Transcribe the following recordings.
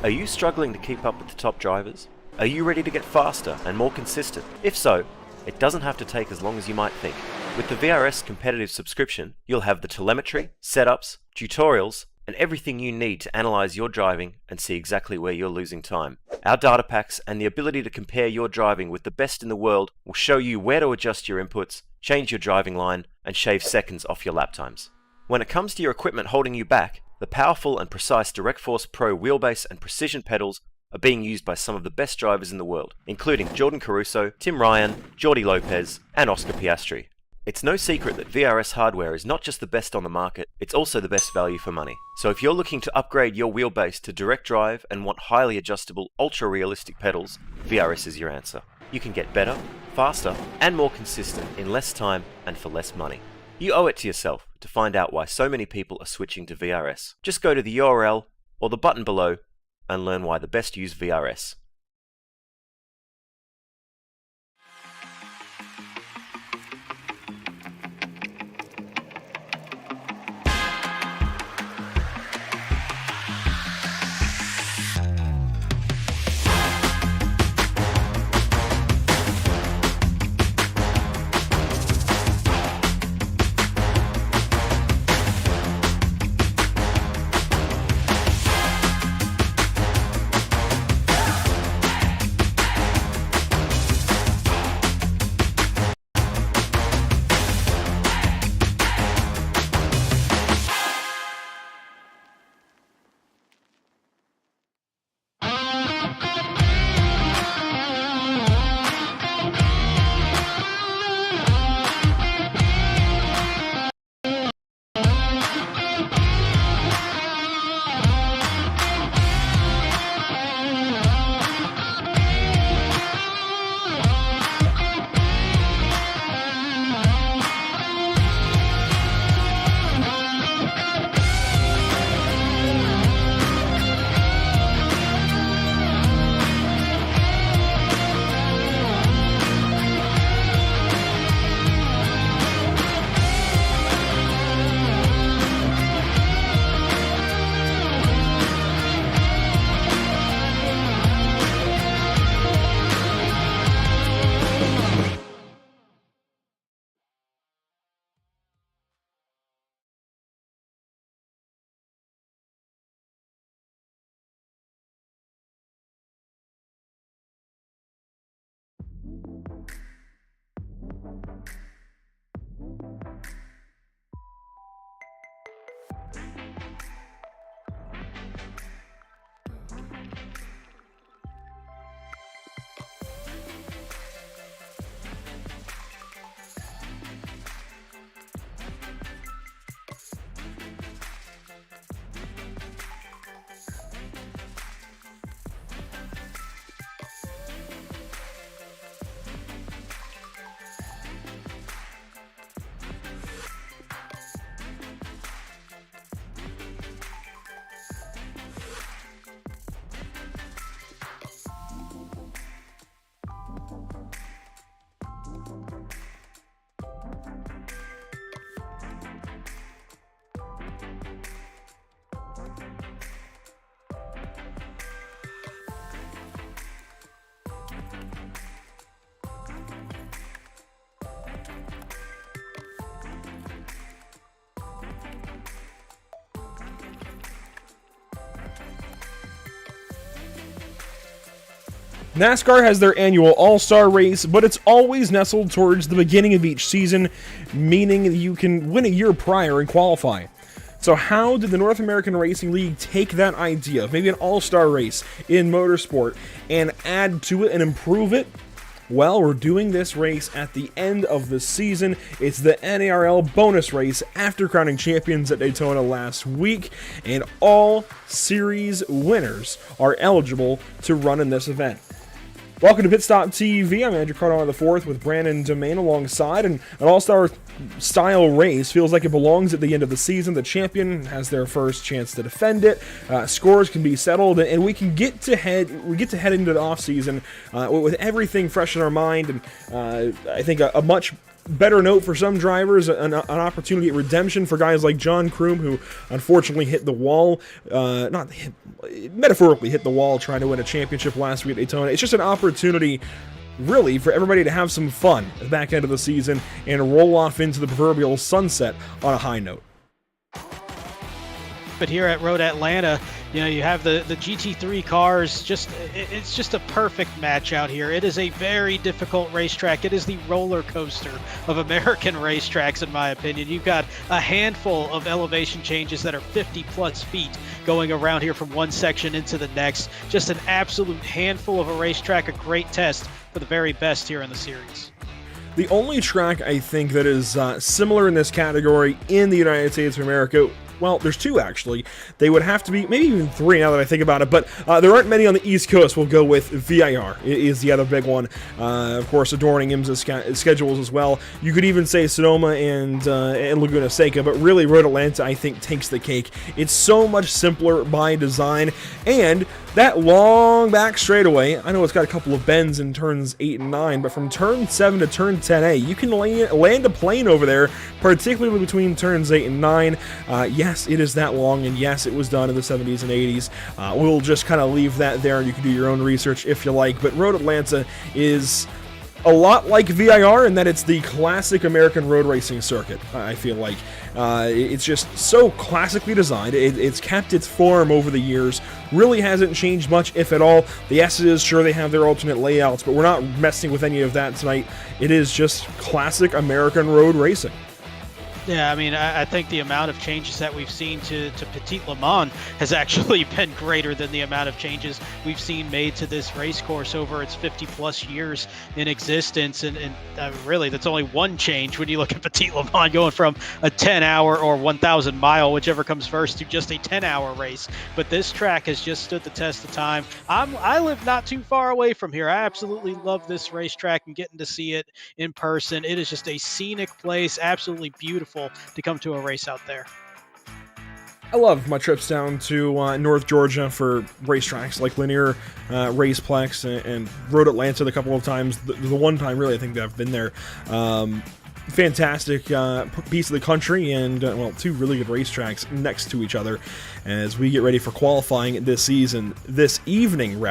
Are you struggling to keep up with the top drivers? Are you ready to get faster and more consistent? If so, it doesn't have to take as long as you might think. With the VRS competitive subscription, you'll have the telemetry, setups, tutorials, and everything you need to analyze your driving and see exactly where you're losing time. Our data packs and the ability to compare your driving with the best in the world will show you where to adjust your inputs, change your driving line, and shave seconds off your lap times. When it comes to your equipment holding you back, the powerful and precise Direct Force Pro wheelbase and precision pedals are being used by some of the best drivers in the world, including Jordan Caruso, Tim Ryan, Jordi Lopez, and Oscar Piastri. It's no secret that VRS hardware is not just the best on the market, it's also the best value for money. So if you're looking to upgrade your wheelbase to direct drive and want highly adjustable, ultra-realistic pedals, VRS is your answer. You can get better, faster, and more consistent in less time and for less money. You owe it to yourself to find out why so many people are switching to VRS. Just go to the URL or the button below and learn why the best use VRS. NASCAR has their annual All-Star race, but it's always nestled towards the beginning of each season, meaning you can win a year prior and qualify. So how did the North American Racing League take that idea of maybe an all-star race in motorsport and add to it and improve it? Well, we're doing this race at the end of the season. It's the NARL bonus race after crowning champions at Daytona last week, and all series winners are eligible to run in this event. Welcome to Pit Stop TV. I'm Andrew Cardona IV with Brandon Domain alongside, and an all-star style race feels like it belongs at the end of the season. The champion has their first chance to defend it. Scores can be settled, and we get to head into the off season with everything fresh in our mind, and I think a much better note for some drivers, an opportunity at redemption for guys like John Kroom, who unfortunately hit the wall, metaphorically hit the wall trying to win a championship last week at Daytona. It's just an opportunity, really, for everybody to have some fun at the back end of the season and roll off into the proverbial sunset on a high note. But here at Road Atlanta, you know, you have the GT3 cars. It's just a perfect match out here. It is a very difficult racetrack. It is the roller coaster of American racetracks, in my opinion. You've got a handful of elevation changes that are 50+ feet going around here from one section into the next. Just an absolute handful of a racetrack, a great test for the very best here in the series. The only track I think that is similar in this category in the United States of America, well, there's two actually. They would have to be, maybe even three now that I think about it, but there aren't many on the East Coast. We'll go with VIR is the other big one. Of course, adorning IMSA schedules as well. You could even say Sonoma and Laguna Seca, but really Road Atlanta, I think, takes the cake. It's so much simpler by design, and that long back straightaway, I know it's got a couple of bends in turns 8 and 9, but from turn 7 to turn 10A, you can land a plane over there, particularly between turns 8 and 9. Yes, it is that long, and yes, it was done in the 70s and 80s. We'll just kind of leave that there, and you can do your own research if you like, but Road Atlanta is a lot like VIR in that it's the classic American road racing circuit, I feel like. It's just so classically designed. It's kept its form over the years. Really hasn't changed much, if at all. The S's, sure, they have their alternate layouts, but we're not messing with any of that tonight. It is just classic American road racing. Yeah, I mean, I think the amount of changes that we've seen to Petit Le Mans has actually been greater than the amount of changes we've seen made to this race course over its 50+ years in existence. And really, that's only one change when you look at Petit Le Mans, going from a 10-hour or 1,000-mile, whichever comes first, to just a 10-hour race. But this track has just stood the test of time. I live not too far away from here. I absolutely love this racetrack and getting to see it in person. It is just a scenic place, absolutely beautiful to come to a race out there. I love my trips down to North Georgia for racetracks like Linear, Raceplex, and Road Atlanta a couple of times. The one time, really, I think that I've been there. Fantastic piece of the country, and well, two really good racetracks next to each other as we get ready for qualifying this evening.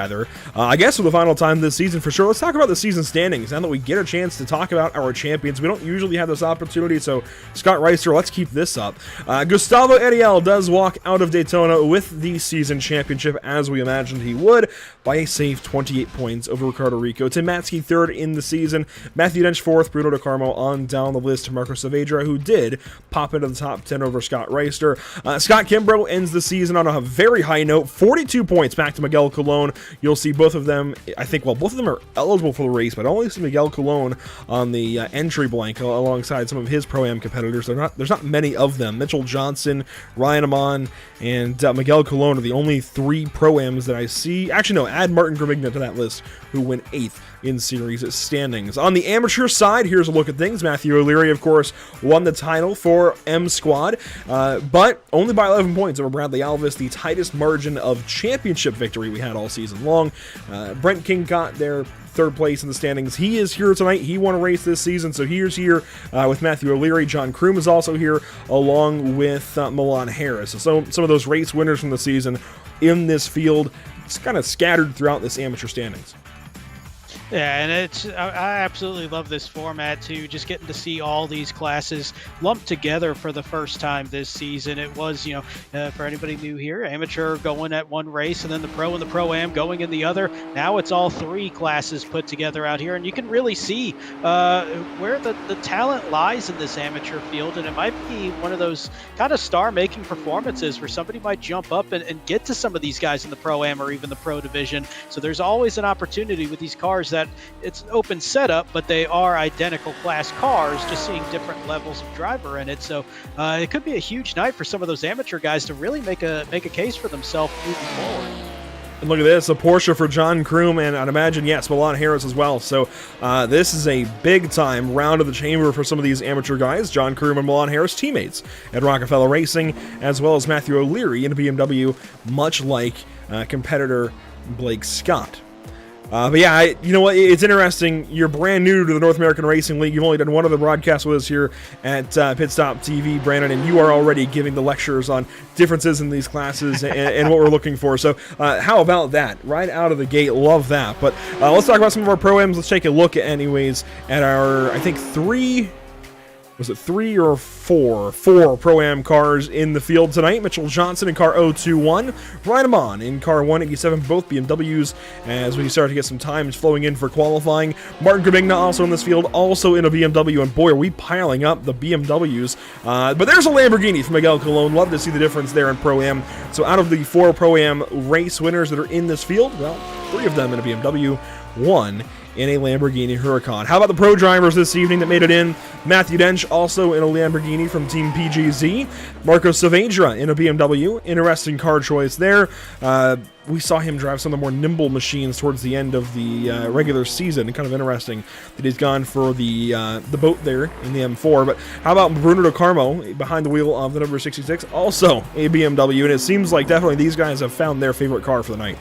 I guess for the final time this season for sure. Let's talk about the season standings now that we get a chance to talk about our champions. We don't usually have this opportunity, so Scott Reister, let's keep this up. Gustavo Ariel does walk out of Daytona with the season championship, as we imagined he would, by a safe 28 points over Ricardo Rico. Tim Matzke third in the season, Matthew Dench fourth, Bruno DeCarmo on down the list to Marco Saavedra, who did pop into the top 10 over Scott Reister. Scott Kimbrough ends the season on a very high note, 42 points back to Miguel Colon. You'll see both of them, I think, well, both of them are eligible for the race, but I only see Miguel Colon on the entry blank alongside some of his Pro-Am competitors. There's not many of them. Mitchell Johnson, Ryan Amon, and Miguel Colon are the only 3 Pro-Ams that I see. Actually, no, add Martin Grimigna to that list, who went 8th in series standings. On the amateur side, here's a look at things. Matthew O'Leary, of course, won the title for M Squad, but only by 11 points over Bradley Alvis, the tightest margin of championship victory we had all season long. Brent King got there third place in the standings. He is here tonight. He won a race this season, so he is here with Matthew O'Leary. John Kroom is also here, along with Milan Harris. So some of those race winners from the season in this field, it's kind of scattered throughout this amateur standings. Yeah, and I absolutely love this format too, just getting to see all these classes lumped together for the first time this season. It was, for anybody new here, amateur going at one race, and then the pro and the Pro-Am going in the other. Now it's all 3 classes put together out here, and you can really see where the talent lies in this amateur field, and it might be one of those kind of star-making performances where somebody might jump up and get to some of these guys in the Pro-Am or even the Pro Division. So there's always an opportunity with these cars that it's an open setup, but they are identical class cars, just seeing different levels of driver in it. So it could be a huge night for some of those amateur guys to really make a case for themselves moving forward. And look at this, a Porsche for John Kroom, and I'd imagine, yes, Milan Harris as well. So this is a big-time round of the chamber for some of these amateur guys. John Kroom and Milan Harris, teammates at Rockefeller Racing, as well as Matthew O'Leary in BMW, much like competitor Blake Scott. But yeah, you know what? It's interesting. You're brand new to the North American Racing League. You've only done one other broadcast with us here at Pit Stop TV, Brandon, and you are already giving the lectures on differences in these classes and what we're looking for. So how about that? Right out of the gate, love that. But let's talk about some of our Pro-Ams. Let's take a look, anyways, at our, I think, three or four Pro-Am cars in the field tonight. Mitchell Johnson in car 021, Ryan Amon in car 187, both BMWs, as we start to get some times flowing in for qualifying. Martin Grabigna also in this field, also in a BMW, and boy, are we piling up the BMWs. But there's a Lamborghini from Miguel Colon. Love to see the difference there in Pro-Am. So out of the 4 Pro-Am race winners that are in this field, well, 3 of them in a BMW, 1 in a Lamborghini Huracan. How about the pro drivers this evening that made it in? Matthew Dench also in a Lamborghini from Team PGZ. Marco Saavedra in a BMW. Interesting car choice there. We saw him drive some of the more nimble machines towards the end of the regular season. And kind of interesting that he's gone for the boat there in the M4. But how about Bruno Di Carmo behind the wheel of the number 66? Also a BMW. And it seems like definitely these guys have found their favorite car for the night.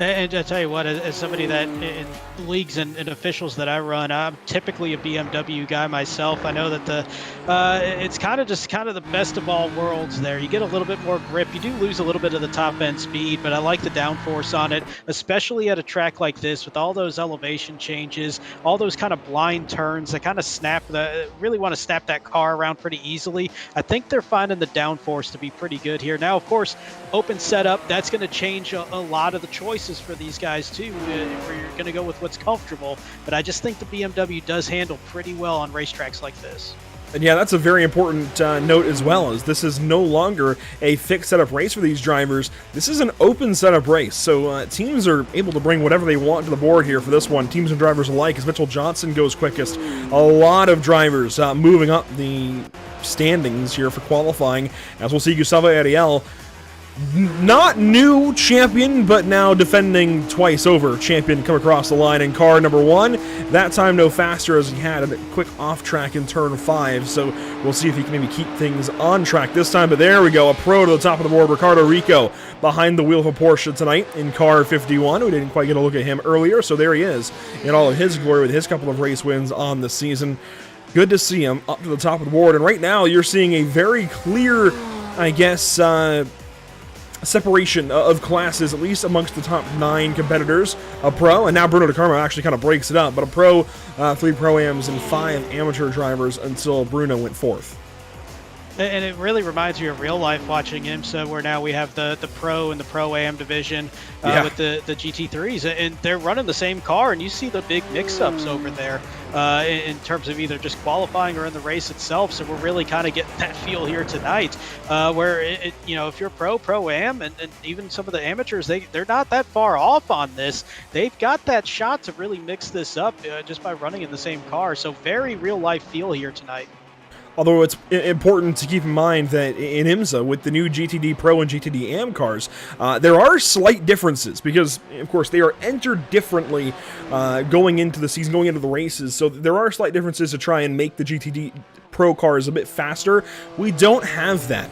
And I tell you what, as somebody that in leagues and officials that I run, I'm typically a BMW guy myself. I know that it's kind of the best of all worlds there. You get a little bit more grip. You do lose a little bit of the top end speed, but I like the downforce on it, especially at a track like this with all those elevation changes, all those kind of blind turns that kind of really want to snap that car around pretty easily. I think they're finding the downforce to be pretty good here. Now, of course, open setup, that's going to change a lot of the choices for these guys too, where you're going to go with what's comfortable, but I just think the BMW does handle pretty well on racetracks like this. And yeah, that's a very important note as well, as this is no longer a fixed setup race for these drivers. This is an open setup race, so teams are able to bring whatever they want to the board here for this one, teams and drivers alike, as Mitchell Johnson goes quickest. A lot of drivers moving up the standings here for qualifying, as we'll see Gustavo Ariel, not new champion, but now defending twice over champion, come across the line in car number 1. That time no faster, as he had a quick off track in turn 5, so we'll see if he can maybe keep things on track this time. But there we go, a pro to the top of the board, Ricardo Rico behind the wheel of a Porsche tonight in car 51. We didn't quite get a look at him earlier, so there he is in all of his glory with his couple of race wins on the season. Good to see him up to the top of the board, and right now you're seeing a very clear, I guess, separation of classes, at least amongst the top 9 competitors. A pro, and now Bruno Di Carmo actually kind of breaks it up, but a pro, 3 Pro-Ams, and 5 amateur drivers until Bruno went 4th. And it really reminds me of real life watching IMSA, where now we have the Pro and the Pro-Am division with the GT3s, and they're running the same car, and you see the big mix-ups over there in terms of either just qualifying or in the race itself. So we're really kind of getting that feel here tonight, where if you're Pro-Am, and even some of the amateurs, they're not that far off on this. They've got that shot to really mix this up just by running in the same car. So very real life feel here tonight. Although it's important to keep in mind that in IMSA, with the new GTD Pro and GTD Am cars, there are slight differences because, of course, they are entered differently going into the season, going into the races. So there are slight differences to try and make the GTD Pro cars a bit faster. We don't have that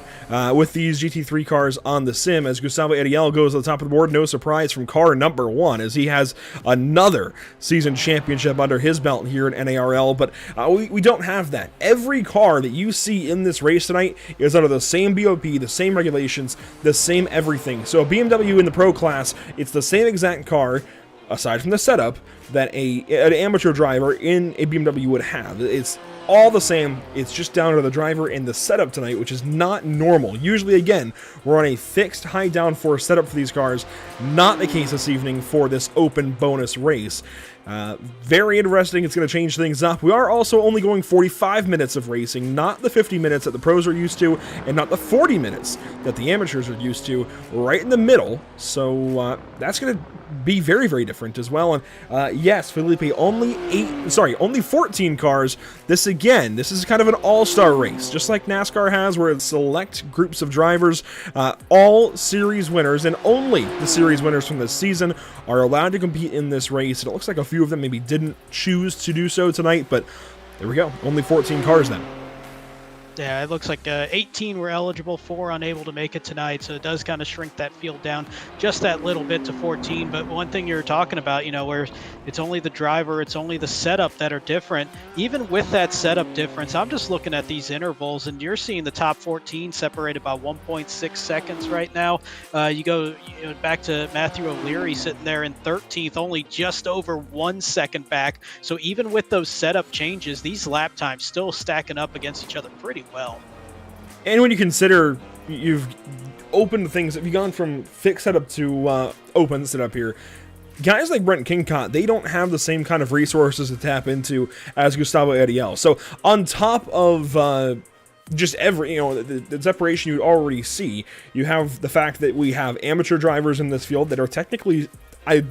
with these GT3 cars on the sim, as Gustavo Ariel goes to the top of the board. No surprise from car number 1, as he has another season championship under his belt here in NARL, but we don't have that. Every car that you see in this race tonight is under the same BOP, the same regulations, the same everything. So a BMW in the Pro class, it's the same exact car, aside from the setup, that an amateur driver in a BMW would have. It's all the same. It's just down to the driver and the setup tonight, which is not normal. Usually, again, we're on a fixed high downforce setup for these cars. Not the case this evening for this open bonus race. Very interesting. It's going to change things up. We are also only going 45 minutes of racing, not the 50 minutes that the pros are used to, and not the 40 minutes that the amateurs are used to, right in the middle. So that's going to be very, very different as well. And yes, Felipe, only 14 cars. This is kind of an all-star race, just like NASCAR has, where it's select groups of drivers. All series winners, and only the series winners from this season, are allowed to compete in this race. And it looks like a few of them maybe didn't choose to do so tonight, but there we go. Only 14 cars then. Yeah, it looks like 18 were eligible, 4 unable to make it tonight, so it does kind of shrink that field down just that little bit to 14. But one thing you're talking about, where it's only the driver, it's only the setup that are different. Even with that setup difference, I'm just looking at these intervals, and you're seeing the top 14 separated by 1.6 seconds right now. You go back to Matthew O'Leary sitting there in 13th, only just over 1 second back. So even with those setup changes, these lap times still stacking up against each other pretty well. And when you consider you've opened things, if you've gone from fixed setup to open setup here, guys like Brent Kingcott, they don't have the same kind of resources to tap into as Gustavo Ariel. So on top of just every, the separation you already see, you have the fact that we have amateur drivers in this field that are technically, I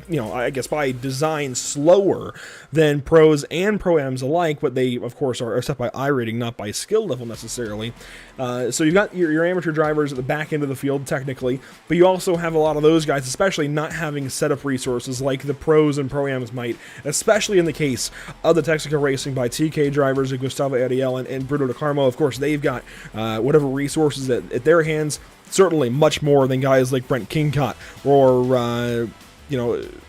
guess by design slower than pros and pro-ams alike, but they, of course, are set by iRating, not by skill level necessarily. So you've got your amateur drivers at the back end of the field, technically, but you also have a lot of those guys, especially not having setup resources like the pros and pro-ams might, especially in the case of the Texaco Racing by TK drivers, Gustavo Ariel and Bruno De Carmo. Of course, they've got whatever resources at their hands, certainly much more than guys like Brent Kingcott or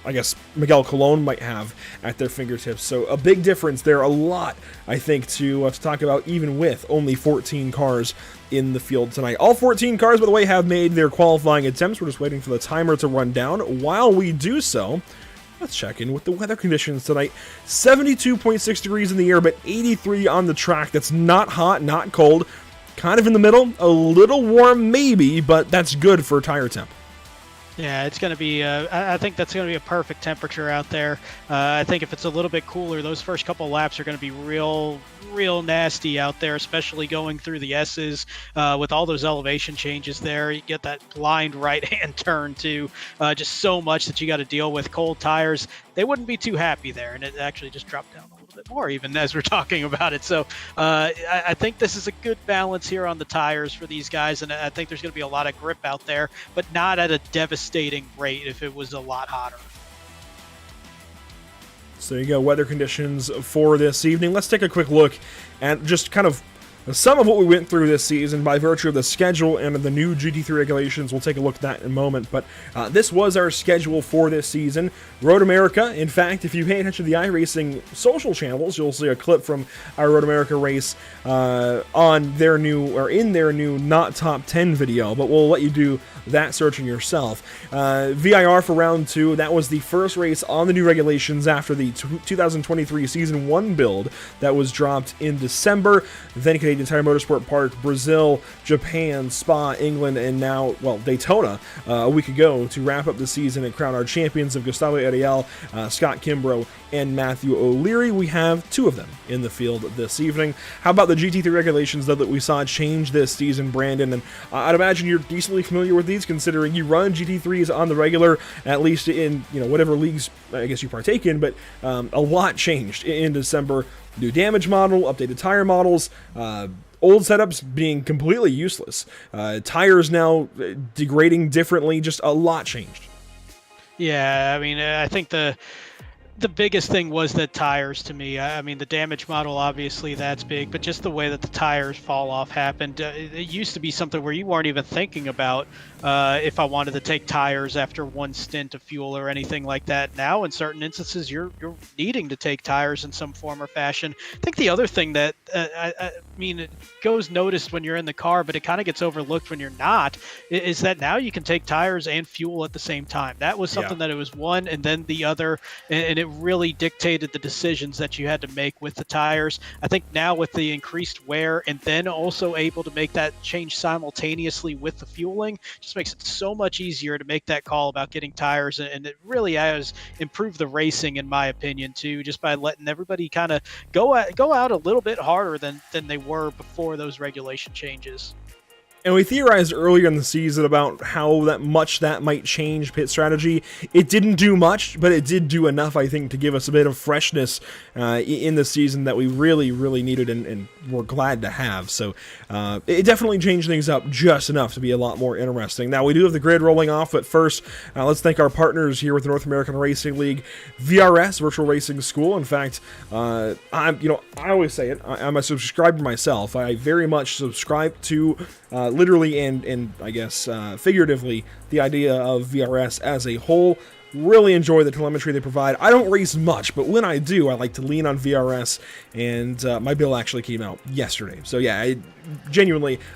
I guess Miguel Colon might have at their fingertips. So a big difference there. A lot, I think, to talk about, even with only 14 cars in the field tonight. All 14 cars, by the way, have made their qualifying attempts. We're just waiting for the timer to run down. While we do so, let's check in with the weather conditions tonight. 72.6 degrees in the air, but 83 on the track. That's not hot, not cold. Kind of in the middle. A little warm, maybe, but that's good for tire temp. Yeah, it's going to be, I think that's going to be a perfect temperature out there. I think if it's a little bit cooler, those first couple laps are going to be real nasty out there, especially going through the S's with all those elevation changes there. You get that blind right-hand turn too, just so much that you got to deal with. Cold tires, they wouldn't be too happy there, and it actually just dropped down a little bit more even as we're talking about it. So I think this is a good balance here on the tires for these guys, and I think there's going to be a lot of grip out there, but not at a devastating rate if it was a lot hotter. So there you go, weather conditions for this evening. Let's take a quick look at just kind of some of what we went through this season by virtue of the schedule and the new GT3 regulations. We'll take a look at that in a moment, but this was our schedule for this season. Road America, in fact, if you pay attention to the iRacing social channels, you'll see a clip from our Road America race in their new Not Top 10 video, but we'll let you do that searching yourself. VIR for round 2, that was the first race on the new regulations after the 2023 Season 1 build that was dropped in December. Then Canadian Tire Motorsport Park, Brazil, Japan, Spa, England, and now, Daytona a week ago to wrap up the season and crown our champions of Gustavo Ariel, Scott Kimbrough, and Matthew O'Leary. We have 2 of them in the field this evening. How about the GT3 regulations, though, that we saw change this season, Brandon? And I'd imagine you're decently familiar with these, considering you run GT3s on the regular, at least in whatever leagues I guess you partake in, but a lot changed in December. New damage model, updated tire models, old setups being completely useless, tires now degrading differently, just a lot changed. Yeah, I mean, I think the biggest thing was the tires to me. I mean, the damage model, obviously that's big, but just the way that the tires fall off happened. It used to be something where you weren't even thinking about if I wanted to take tires after one stint of fuel or anything like that. Now, in certain instances, you're needing to take tires in some form or fashion. I think the other thing that, I mean, it goes noticed when you're in the car, but it kind of gets overlooked when you're not, is that now you can take tires and fuel at the same time. That was something that it was one and then the other, and it really dictated the decisions that you had to make with the tires. I think now with the increased wear and then also able to make that change simultaneously with the fueling, just makes it so much easier to make that call about getting tires, and it really has improved the racing, in my opinion, too, just by letting everybody kind of go out a little bit harder than they were before those regulation changes. And we theorized earlier in the season about how that might change pit strategy. It didn't do much, but it did do enough, I think, to give us a bit of freshness in the season that we really, really needed and were glad to have. So it definitely changed things up just enough to be a lot more interesting. Now, we do have the grid rolling off, but first, let's thank our partners here with the North American Racing League, VRS, Virtual Racing School. In fact, I always say it, I'm a subscriber myself. I very much subscribe to literally and I guess figuratively the idea of VRS as a whole. Really enjoy the telemetry they provide. I don't race much, but when I do, I like to lean on VRS, and my bill actually came out yesterday. So yeah,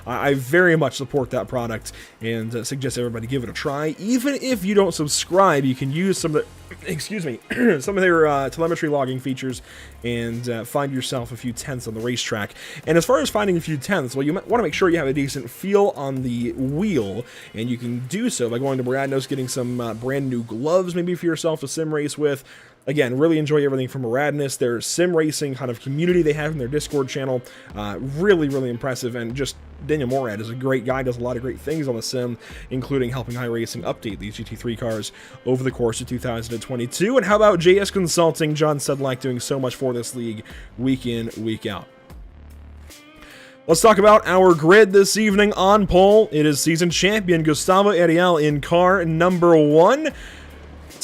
I very much support that product and suggest everybody give it a try. Even if you don't subscribe, you can use some of the, some of their telemetry logging features and find yourself a few tenths on the racetrack. And as far as finding a few tenths, well, you want to make sure you have a decent feel on the wheel, and you can do so by going to Muradnos, getting some brand new gloves maybe for yourself to sim race with. Again, really enjoy everything from Muradnos. Their sim racing kind of community they have in their Discord channel, really, really impressive. And just Daniel Morad is a great guy, does a lot of great things on the sim, including helping iRacing update these GT3 cars over the course of 2022. And how about JS Consulting, John Sedlak, doing so much for this league week in, week out. Let's talk about our grid this evening. On pole, it is season champion Gustavo Ariel in car number 1.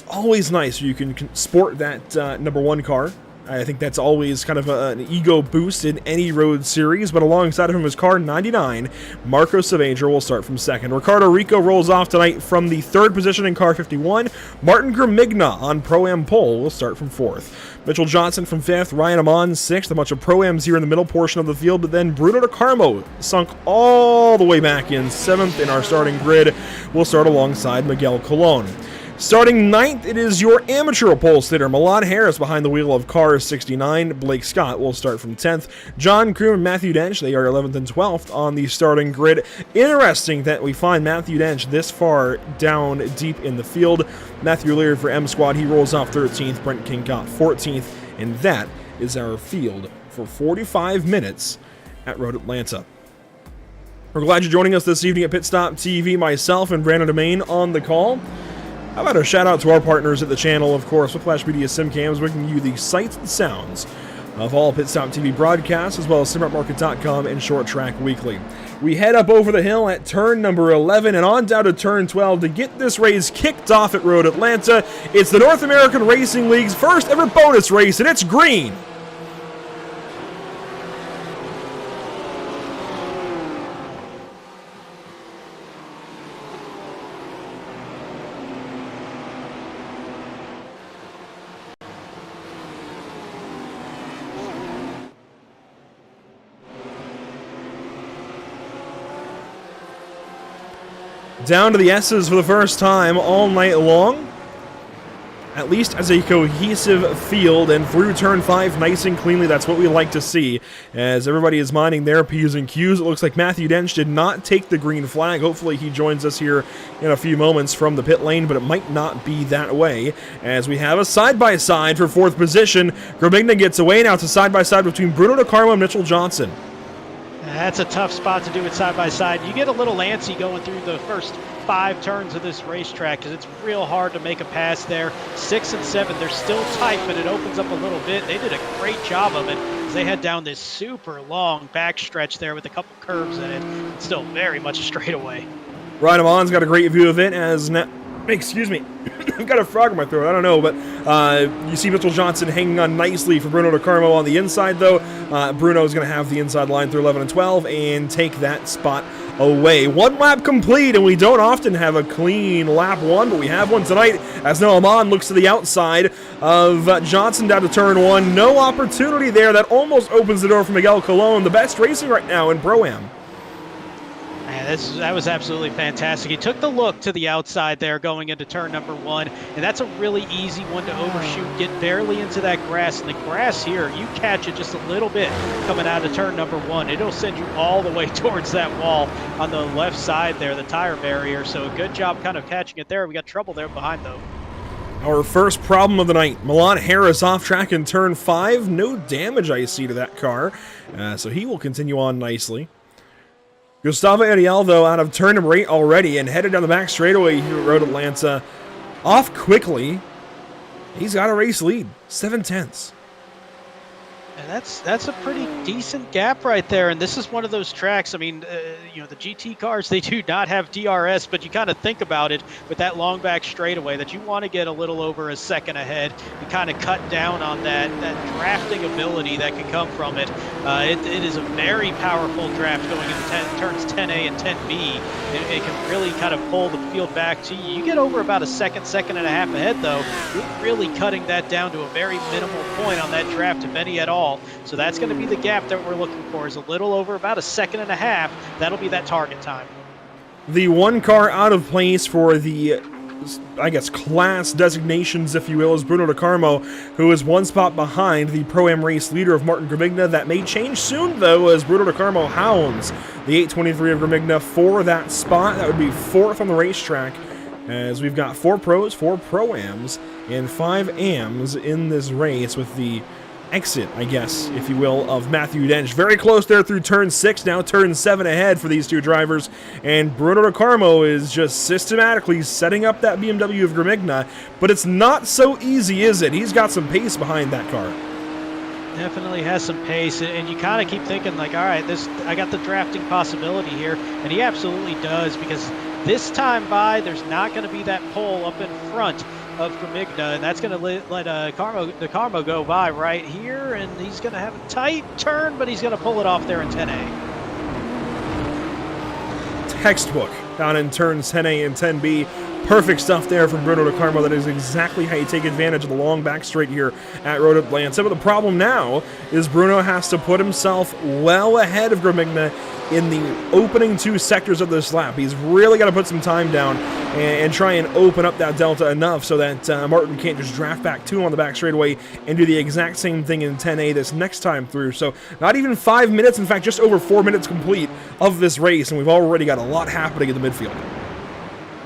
Always nice you can sport that number 1 car. I think that's always kind of an ego boost in any road series, but alongside of him is car 99. Marco Saavedra will start from second. Ricardo Rico rolls off tonight from the 3rd position in car 51. Martin Gramigna on Pro-Am pole will start from 4th. Mitchell Johnson from 5th, Ryan Amon 6th. A bunch of Pro-Ams here in the middle portion of the field, but then Bruno De Carmo sunk all the way back in 7th in our starting grid. Will start alongside Miguel Colon. Starting 9th, it is your amateur pole sitter, Milan Harris behind the wheel of car 69. Blake Scott will start from 10th. John Kroom and Matthew Dench, they are 11th and 12th on the starting grid. Interesting that we find Matthew Dench this far down deep in the field. Matthew Leary for M Squad, he rolls off 13th. Brent King got 14th, and that is our field for 45 minutes at Road Atlanta. We're glad you're joining us this evening at Pit Stop TV. Myself and Brandon Domain on the call. How about a shout out to our partners at the channel, of course, Whiplash Media SimCams, bringing you the sights and sounds of all Pit Stop TV broadcasts, as well as SimRapMarket.com and Short Track Weekly. We head up over the hill at turn number 11 and on down to turn 12 to get this race kicked off at Road Atlanta. It's the North American Racing League's first ever bonus race, and it's green. Down to the S's for the first time all night long, at least as a cohesive field, and through turn 5 nice and cleanly. That's what we like to see as everybody is minding their P's and Q's. It looks like Matthew Dench did not take the green flag. Hopefully he joins us here in a few moments from the pit lane, but it might not be that way as we have a side-by-side for 4th position. Gramigna gets away. Now it's a side-by-side between Bruno De Carmo and Mitchell Johnson. That's a tough spot to do it side by side. You get a little antsy going through the first 5 turns of this racetrack because it's real hard to make a pass there. 6 and 7, they're still tight, but it opens up a little bit. They did a great job of it as they head down this super long backstretch there with a couple curves in it. It's still very much a straightaway. Ryan Amon's got a great view of it as excuse me, I've got a frog in my throat, I don't know, but you see Mitchell Johnson hanging on nicely for Bruno De Carmo on the inside, though. Bruno's going to have the inside line through 11 and 12 and take that spot away. 1 lap complete, and we don't often have a clean lap 1, but we have one tonight as now Amon looks to the outside of Johnson down to turn 1. No opportunity there. That almost opens the door for Miguel Colon, the best racing right now in Pro-Am. Man, that was absolutely fantastic. He took the look to the outside there going into turn number 1, and that's a really easy one to overshoot. Get barely into that grass, and the grass here, you catch it just a little bit coming out of turn number 1. It'll send you all the way towards that wall on the left side there, the tire barrier. So a good job kind of catching it there. We got trouble there behind, though. Our first problem of the night, Milan Harris off track in turn 5. No damage I see to that car, so he will continue on nicely. Gustavo Ariel, though, out of turn number 8 already and headed down the back straightaway here at Road Atlanta. Off quickly. He's got a race lead, 7/10. And that's a pretty decent gap right there. And this is one of those tracks. I mean, you know, the GT cars, they do not have DRS, but you kind of think about it with that long back straightaway that you want to get a little over a second ahead. You kind of cut down on that drafting ability that can come from it. It is a very powerful draft going into turns 10A and 10B. It can really kind of pull the field back to you. You get over about a second and a half ahead, though. You're really cutting that down to a very minimal point on that draft, if any at all. So that's going to be the gap that we're looking for, is a little over about a second and a half. That'll be that target time. The one car out of place for the, I guess, class designations, if you will, is Bruno DeCarmo, who is one spot behind the Pro-Am race leader of Martin Grimigna. That may change soon, though, as Bruno DeCarmo hounds the 823 of Grimigna for that spot. That would be 4th on the racetrack, as we've got 4 pros, 4 Pro-Ams, and 5 Ams in this race, with the exit, I guess, if you will, of Matthew Dench. Very close there through turn 6, now turn 7 ahead for these two drivers, and Bruno DeCarmo is just systematically setting up that BMW of Grimigna, but it's not so easy, is it? He's got some pace behind that car. Definitely has some pace, and you kind of keep thinking, like, all right, I got the drafting possibility here, and he absolutely does, because this time by, there's not going to be that pole up in front of Grimigna, and that's going to let DeCarmo go by right here, and he's going to have a tight turn, but he's going to pull it off there in 10A. Textbook down in turns 10A and 10B. Perfect stuff there from Bruno DeCarmo. That is exactly how you take advantage of the long back straight here at Road Atlanta. But the problem now is Bruno has to put himself well ahead of Grimigna in the opening 2 sectors of this lap. He's really got to put some time down and try and open up that delta enough so that Martin can't just draft back to him on the back straightaway and do the exact same thing in 10A this next time through. So not even 5 minutes, in fact, just over 4 minutes complete of this race, and we've already got a lot happening in the midfield.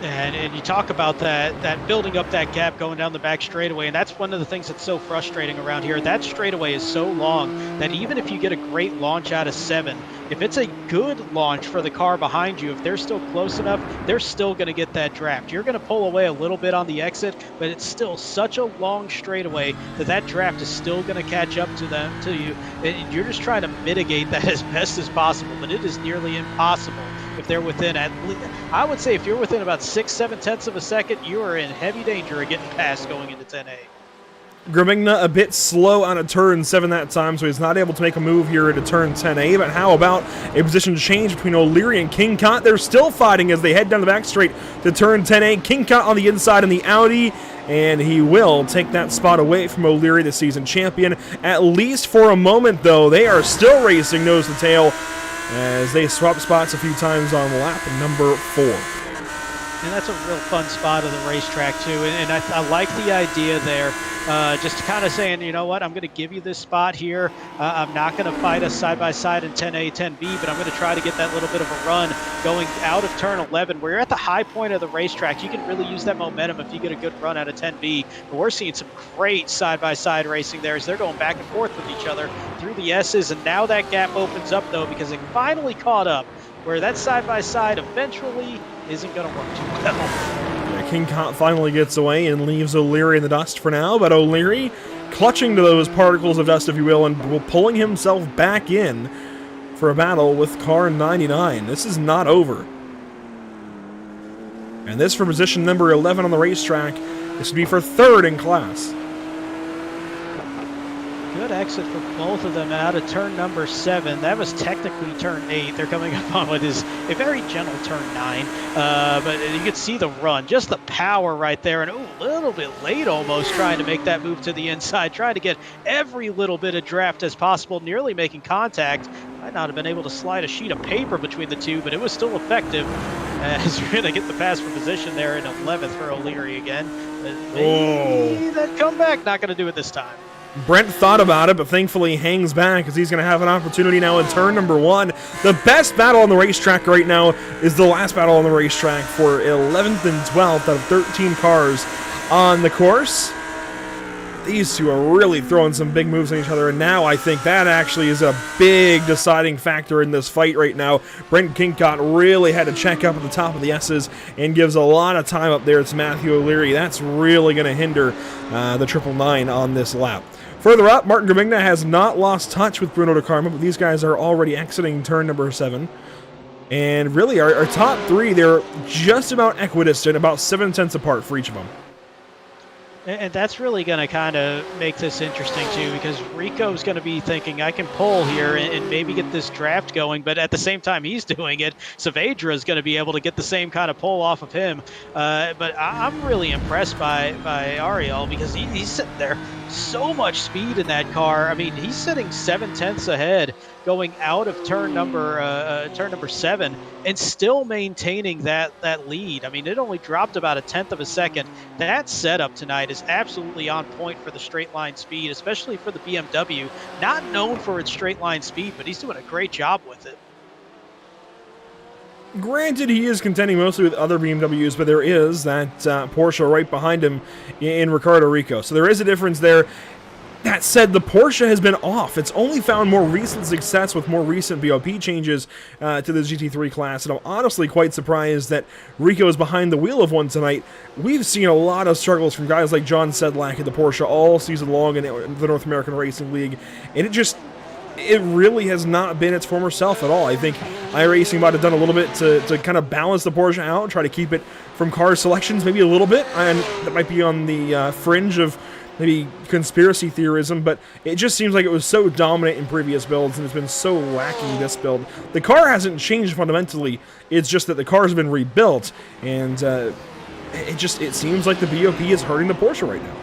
And you talk about that building up that gap going down the back straightaway, and that's one of the things that's so frustrating around here. That straightaway is so long that even if you get a great launch out of 7, if it's a good launch for the car behind you, if they're still close enough, they're still going to get that draft. You're going to pull away a little bit on the exit, but it's still such a long straightaway that draft is still going to catch up to you. And you're just trying to mitigate that as best as possible, but it is nearly impossible if they're within, at least, I would say if you're within about 6-7 of a second, you are in heavy danger of getting past going into 10A. Grimigna a bit slow on a turn 7 that time, so he's not able to make a move here into turn 10A. But how about a position change between O'Leary and King Cott? They're still fighting as they head down the back straight to turn 10A. King Cott on the inside in the Audi, and he will take that spot away from O'Leary, the season champion. At least for a moment, though, they are still racing nose to tail as they swap spots a few times on lap number 4. And that's a real fun spot of the racetrack, too. And I like the idea there, just kind of saying, you know what, I'm going to give you this spot here. I'm not going to fight us side-by-side in 10A, 10B, but I'm going to try to get that little bit of a run going out of turn 11, where you're at the high point of the racetrack. You can really use that momentum if you get a good run out of 10B. But we're seeing some great side-by-side racing there as they're going back and forth with each other through the S's. And now that gap opens up, though, because it finally caught up, where that side-by-side eventually isn't going to work too well. Yeah, King Cott finally gets away and leaves O'Leary in the dust for now, but O'Leary clutching to those particles of dust, if you will, and pulling himself back in for a battle with car 99. This is not over. And this for position number 11 on the racetrack. This would be for 3rd in class. Good exit for both of them out of turn number 7. That was technically turn 8. They're coming up on what is a very gentle turn 9. But you can see the run, just the power right there. And a little bit late almost trying to make that move to the inside, trying to get every little bit of draft as possible, nearly making contact. Might not have been able to slide a sheet of paper between the two, but it was still effective. As you're going to get the pass for position there in 11th for O'Leary again. But maybe that comeback, not going to do it this time. Brent thought about it, but thankfully hangs back as he's going to have an opportunity now in turn number 1. The best battle on the racetrack right now is the last battle on the racetrack for 11th and 12th out of 13 cars on the course. These two are really throwing some big moves on each other, and now I think that actually is a big deciding factor in this fight right now. Brent Kincott really had to check up at the top of the S's and gives a lot of time up there to Matthew O'Leary. That's really going to hinder the 999 on this lap. Further up, Martin Gramigna has not lost touch with Bruno De Carma, but these guys are already exiting turn number 7. And really, our top 3, they're just about equidistant, about 7 tenths apart for each of them. And that's really going to kind of make this interesting, too, because Rico's going to be thinking, I can pull here and maybe get this draft going, but at the same time he's doing it, Saavedra is going to be able to get the same kind of pull off of him. But I'm really impressed by Ariel, because he's sitting there, so much speed in that car. I mean, he's sitting 7 tenths ahead going out of turn number 7 and still maintaining that lead. I mean, it only dropped about a tenth of a second. That setup tonight is absolutely on point for the straight line speed, especially for the BMW. Not known for its straight line speed, but he's doing a great job with it. Granted, he is contending mostly with other BMWs, but there is that Porsche right behind him in Ricardo Rico. So there is a difference there. That said, the Porsche has been off. It's only found more recent success with more recent BOP changes to the GT3 class, and I'm honestly quite surprised that Rico is behind the wheel of one tonight. We've seen a lot of struggles from guys like John Sedlak at the Porsche all season long in the North American Racing League, and it really has not been its former self at all. I think iRacing might have done a little bit to kind of balance the Porsche out, try to keep it from car selections maybe a little bit, and that might be on the fringe of maybe conspiracy theorism, but it just seems like it was so dominant in previous builds and it's been so lacking this build. The car hasn't changed fundamentally, it's just that the car has been rebuilt, and it seems like the BOP is hurting the Porsche right now.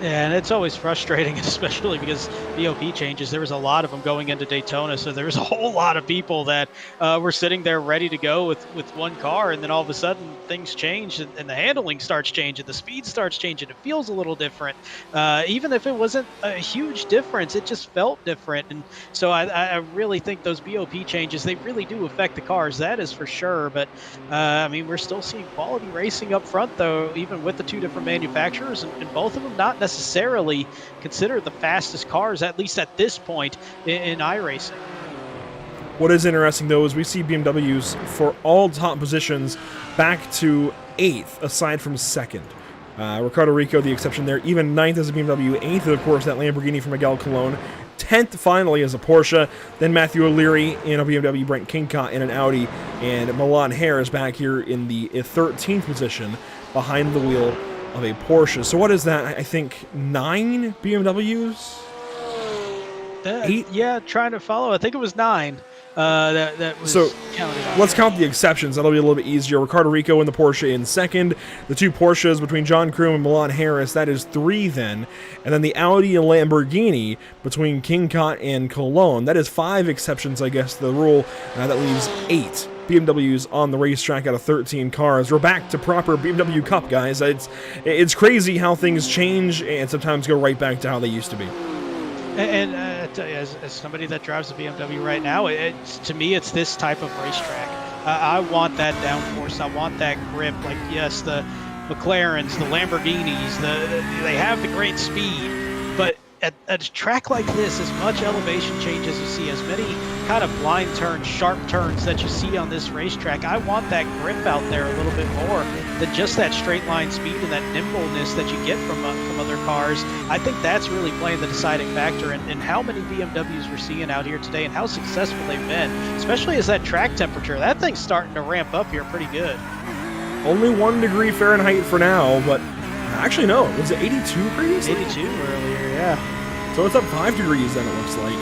Yeah, and it's always frustrating, especially because BOP changes. There was a lot of them going into Daytona, so there was a whole lot of people that were sitting there ready to go with one car, and then all of a sudden things change, and the handling starts changing, the speed starts changing. It feels a little different. Even if it wasn't a huge difference, it just felt different. And so I really think those BOP changes, they really do affect the cars, that is for sure. But, I mean, we're still seeing quality racing up front, though, even with the two different manufacturers, and both of them not necessarily considered the fastest cars, at least at this point in iRacing. What is interesting, though, is we see BMWs for all top positions back to 8th, aside from 2nd. Ricardo Rico, the exception there, even 9th as a BMW, 8th, of course, that Lamborghini from Miguel Colon, 10th, finally, as a Porsche, then Matthew O'Leary in a BMW, Brent Kincott in an Audi, and Milan Hare is back here in the 13th position behind the wheel of a Porsche. So what is that? I think 9 BMWs? 8? Yeah, trying to follow. I think it was 9. That was so counted out. Let's count the exceptions. That'll be a little bit easier. Ricardo Rico in the Porsche in 2nd. The 2 Porsches between John Kroom and Milan Harris. That is 3 then. And then the Audi and Lamborghini between Kincott and Cologne. That is 5 exceptions, I guess, to the rule. That leaves 8 BMWs on the racetrack out of 13 cars. We're back to proper BMW Cup, guys. It's crazy how things change and sometimes go right back to how they used to be. And as somebody that drives a BMW right now, to me, it's this type of racetrack. I want that downforce. I want that grip. Like, yes, the McLarens, the Lamborghinis, they have the great speed, but at a track like this, as much elevation change as you see, as many kind of blind turns, sharp turns that you see on this racetrack, I want that grip out there a little bit more than just that straight line speed and that nimbleness that you get from other cars. I think that's really playing the deciding factor in how many BMWs we're seeing out here today and how successful they've been, especially as that track temperature, that thing's starting to ramp up here pretty good. Only 1 degree Fahrenheit for now, but actually no, was it 82 previously? 82 earlier, yeah. So it's up 5 degrees then, it looks like.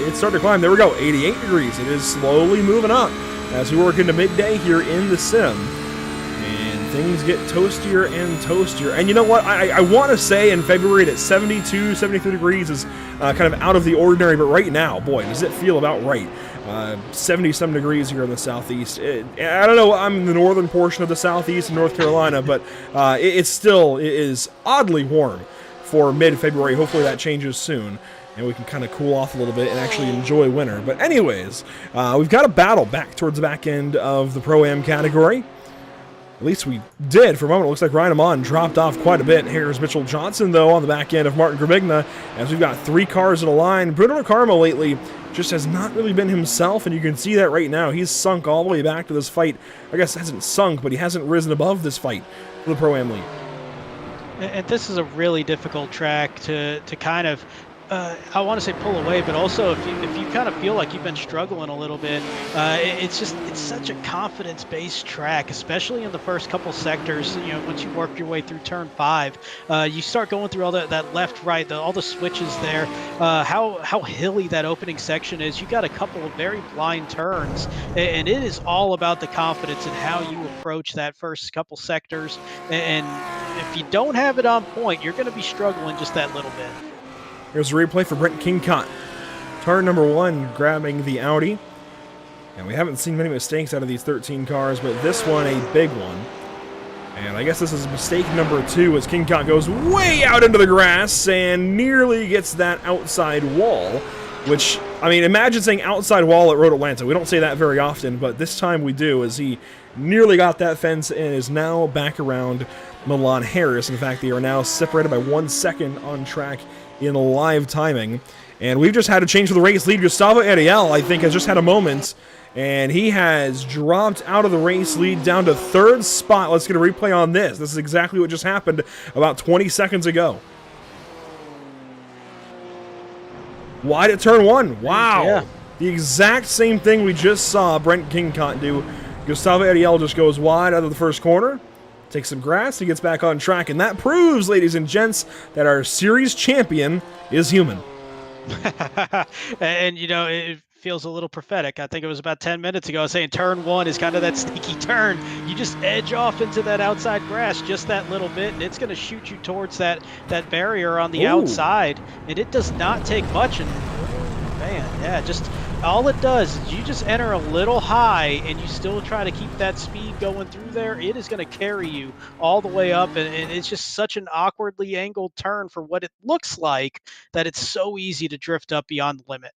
It's starting to climb. There we go, 88 degrees. It is slowly moving up as we work into midday here in the sim. And things get toastier and toastier. And you know what? I want to say in February that 72, 73 degrees is kind of out of the ordinary, but right now, boy, does it feel about right. 70-some degrees here in the southeast. I don't know, I'm in the northern portion of the southeast in North Carolina, but it still is oddly warm for mid-February. Hopefully that changes soon, and we can kind of cool off a little bit and actually enjoy winter. But anyways, we've got a battle back towards the back end of the Pro-Am category. At least we did for a moment. It looks like Ryan Amon dropped off quite a bit. Here's Mitchell Johnson, though, on the back end of Martin Gravigna, as we've got 3 cars in a line. Bruno Carmo lately just has not really been himself, and you can see that right now. He's sunk all the way back to this fight. I guess hasn't sunk, but he hasn't risen above this fight for the Pro-Am League. And this is a really difficult track to kind of, I want to say pull away, but also if you kind of feel like you've been struggling a little bit, it's such a confidence-based track, especially in the first couple sectors. You know, once you work your way through turn 5, you start going through all that left, right, all the switches there. How hilly that opening section is. You got a couple of very blind turns, and it is all about the confidence and how you approach that first couple sectors. And if you don't have it on point, you're going to be struggling just that little bit. Here's a replay for Brent Kingcott. Turn number 1, grabbing the Audi. And we haven't seen many mistakes out of these 13 cars, but this one, a big one. And I guess this is mistake number 2 as Kingcott goes way out into the grass and nearly gets that outside wall. Which, I mean, imagine saying outside wall at Road Atlanta. We don't say that very often, but this time we do, as he nearly got that fence and is now back around Milan Harris. In fact, they are now separated by 1 second on track in live timing. And we've just had a change for the race lead. Gustavo Ariel, I think, has just had a moment, and he has dropped out of the race lead down to 3rd spot. Let's get a replay on this. This is exactly what just happened about 20 seconds ago. Wide at turn 1. Wow. Yeah. The exact same thing we just saw Brent Kingcott do. Gustavo Ariel just goes wide out of the first corner, takes some grass, he gets back on track, and that proves, ladies and gents, that our series champion is human. And, you know, it feels a little prophetic. I think it was about 10 minutes ago, I was saying turn 1 is kind of that sneaky turn. You just edge off into that outside grass just that little bit, and it's going to shoot you towards that barrier on the outside. And it does not take much. And, man, yeah, just all it does is you just enter a little high and you still try to keep that speed going through there. It is going to carry you all the way up, and it's just such an awkwardly angled turn for what it looks like that it's so easy to drift up beyond the limit.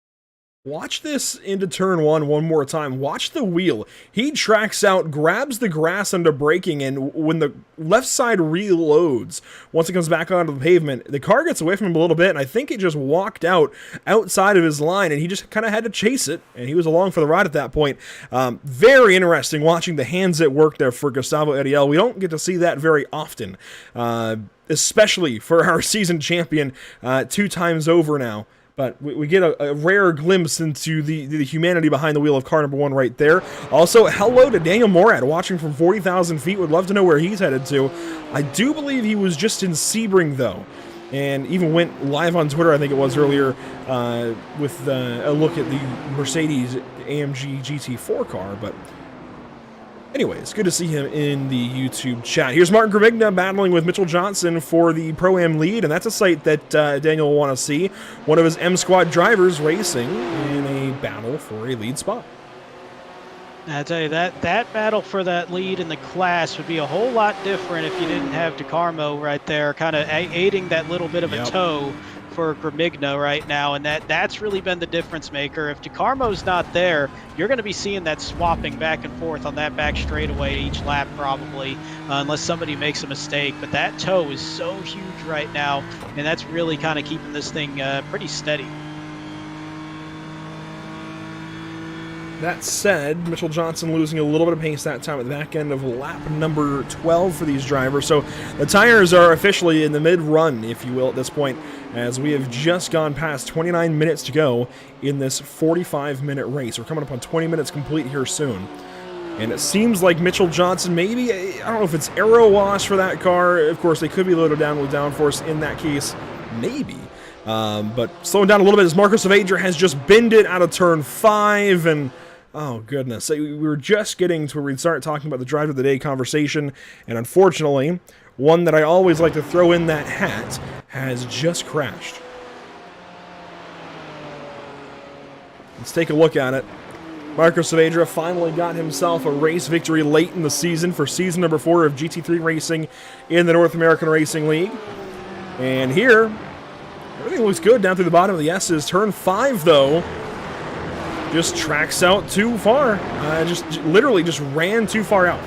Watch this into turn 1 one more time. Watch the wheel. He tracks out, grabs the grass under braking, and when the left side reloads, once it comes back onto the pavement, the car gets away from him a little bit, and I think it just walked out outside of his line, and he just kind of had to chase it, and he was along for the ride at that point. Very interesting watching the hands at work there for Gustavo Ariel. We don't get to see that very often, especially for our season champion 2 times over now. But we get a rare glimpse into the humanity behind the wheel of car number 1 right there. Also, hello to Daniel Morad, watching from 40,000 feet. Would love to know where he's headed to. I do believe he was just in Sebring, though, and even went live on Twitter, I think it was earlier, with a look at the Mercedes AMG GT4 car. But anyway, it's good to see him in the YouTube chat. Here's Martin Gravigna battling with Mitchell Johnson for the Pro-Am lead, and that's a sight that Daniel will want to see. One of his M Squad drivers racing in a battle for a lead spot. I tell you, that battle for that lead in the class would be a whole lot different if you didn't have DeCarmo right there kind of aiding that little bit of a tow for Gravigna right now, and that's really been the difference maker. If DeCarmo's not there, you're going to be seeing that swapping back and forth on that back straightaway each lap probably, unless somebody makes a mistake. But that tow is so huge right now, and that's really kind of keeping this thing pretty steady. That said, Mitchell Johnson losing a little bit of pace that time at the back end of lap number 12 for these drivers. So the tires are officially in the mid-run, if you will, at this point, as we have just gone past 29 minutes to go in this 45-minute race. We're coming up on 20 minutes complete here soon. And it seems like Mitchell Johnson, maybe, I don't know if it's aero wash for that car. Of course, they could be loaded down with downforce in that case, maybe. But slowing down a little bit as Marco Saavedra has just binned it out of turn 5, and oh, goodness. We were just getting to where we'd start talking about the drive of the day conversation, and unfortunately, one that I always like to throw in that hat has just crashed. Let's take a look at it. Marco Saavedra finally got himself a race victory late in the season for season number 4 of GT3 racing in the North American Racing League. And here, everything looks good down through the bottom of the S's. Turn 5, though, just tracks out too far. Literally just ran too far out.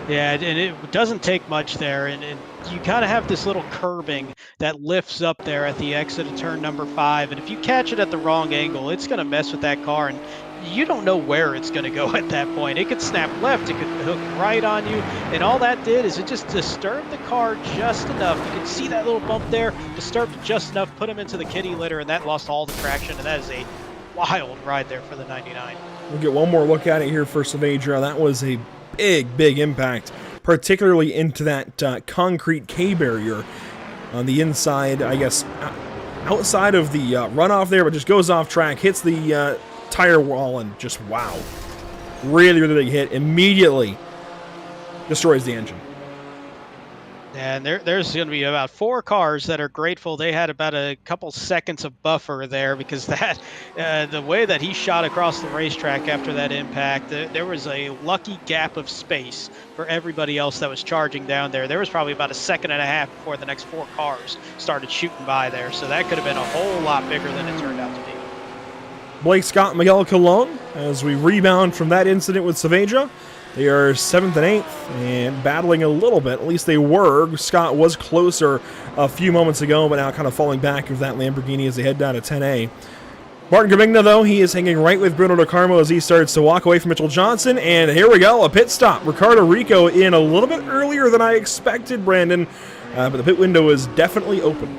Yeah, and it doesn't take much there, and you kind of have this little curbing that lifts up there at the exit of turn number 5, and if you catch it at the wrong angle, it's going to mess with that car, and you don't know where it's going to go at that point. It could snap left, it could hook right on you, and all that did is it just disturbed the car just enough. You can see that little bump there, disturbed it just enough, put him into the kitty litter, and that lost all the traction, and that is a wild ride there for the 99. We'll get one more look at it here for Saavedra. That was a big impact, particularly into that concrete K-barrier on the inside, I guess, outside of the runoff there, but just goes off track, hits the tire wall, and just, wow. Really big hit. Immediately destroys the engine. And there's going to be about 4 cars that are grateful they had about a couple seconds of buffer there, because that the way that he shot across the racetrack after that impact, there was a lucky gap of space for everybody else that was charging down there. There was probably about a second and a half before the next 4 cars started shooting by there, so that could have been a whole lot bigger than it turned out to be. Blake Scott, Miguel Colon, as we rebound from that incident with Saavedra. They are 7th and 8th and battling a little bit. At least they were. Scott was closer a few moments ago, but now kind of falling back of that Lamborghini as they head down to 10A. Martin Gravigna, though, he is hanging right with Bruno DeCarmo as he starts to walk away from Mitchell Johnson. And here we go, a pit stop. Ricardo Rico in a little bit earlier than I expected, Brandon. But the pit window is definitely open.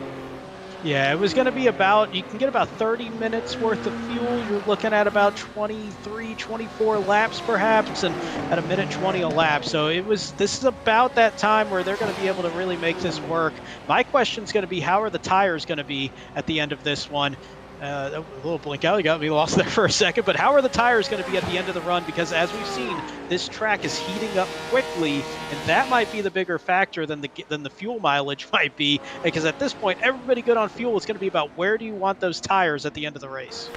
Yeah, it was going to be about, you can get about 30 minutes worth of fuel. You're looking at about 23, 24 laps perhaps, and at 1:20 a lap. So this is about that time where they're going to be able to really make this work. My question is going to be, how are the tires going to be at the end of this one? A little blink out, you got me lost there for a second, but how are the tires going to be at the end of the run? Because as we've seen, this track is heating up quickly, and that might be the bigger factor than the fuel mileage might be, because at this point, everybody good on fuel is going to be about where do you want those tires at the end of the race.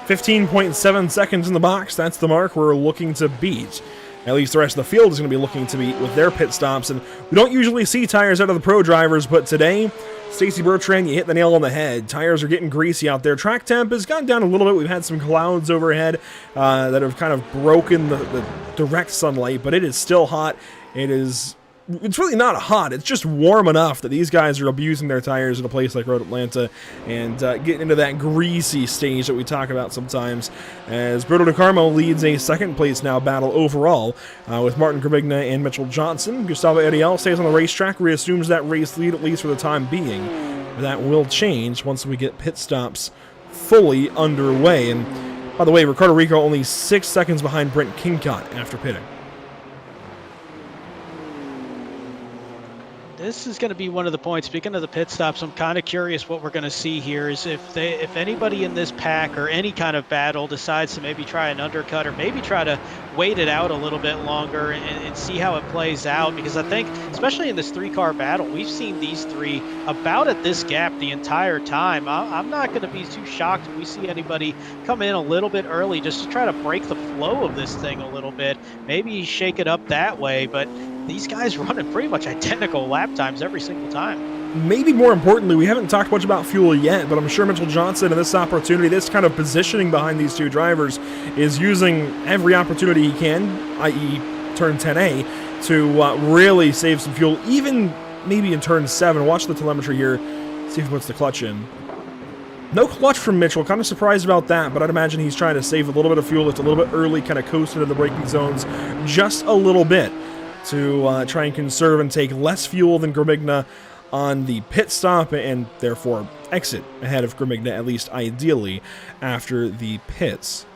15.7 seconds in the box, that's the mark we're looking to beat. At least the rest of the field is going to be looking to beat with their pit stops, and we don't usually see tires out of the pro drivers, but today, Stacey Bertrand, you hit the nail on the head. Tires are getting greasy out there. Track temp has gone down a little bit. We've had some clouds overhead that have kind of broken the direct sunlight, but it is still hot. It's really not hot. It's just warm enough that these guys are abusing their tires in a place like Road Atlanta and getting into that greasy stage that we talk about sometimes. As Bruno DeCarmo leads a second place now battle overall with Martin Gravigna and Mitchell Johnson. Gustavo Ariel stays on the racetrack, reassumes that race lead at least for the time being. That will change once we get pit stops fully underway. And by the way, Ricardo Rico only 6 seconds behind Brent Kincott after pitting. This is going to be one of the points. Speaking of the pit stops, I'm kind of curious what we're going to see here is if anybody in this pack or any kind of battle decides to maybe try an undercut or maybe try to wait it out a little bit longer and see how it plays out. Because I think, especially in this 3-car battle, we've seen these 3 about at this gap the entire time. I'm not going to be too shocked if we see anybody come in a little bit early just to try to break the flow of this thing a little bit. Maybe shake it up that way, but these guys running pretty much identical lap times every single time. Maybe more importantly, we haven't talked much about fuel yet, but I'm sure Mitchell Johnson and this opportunity, this kind of positioning behind these 2 drivers, is using every opportunity he can, i.e. turn 10A, to really save some fuel, even maybe in turn 7. Watch the telemetry here, see if he puts the clutch in. No clutch from Mitchell, kind of surprised about that, but I'd imagine he's trying to save a little bit of fuel. It's a little bit early, kind of coast into the braking zones just a little bit to try and conserve and take less fuel than Gravigna on the pit stop and therefore exit ahead of Gravigna, at least ideally, after the pits.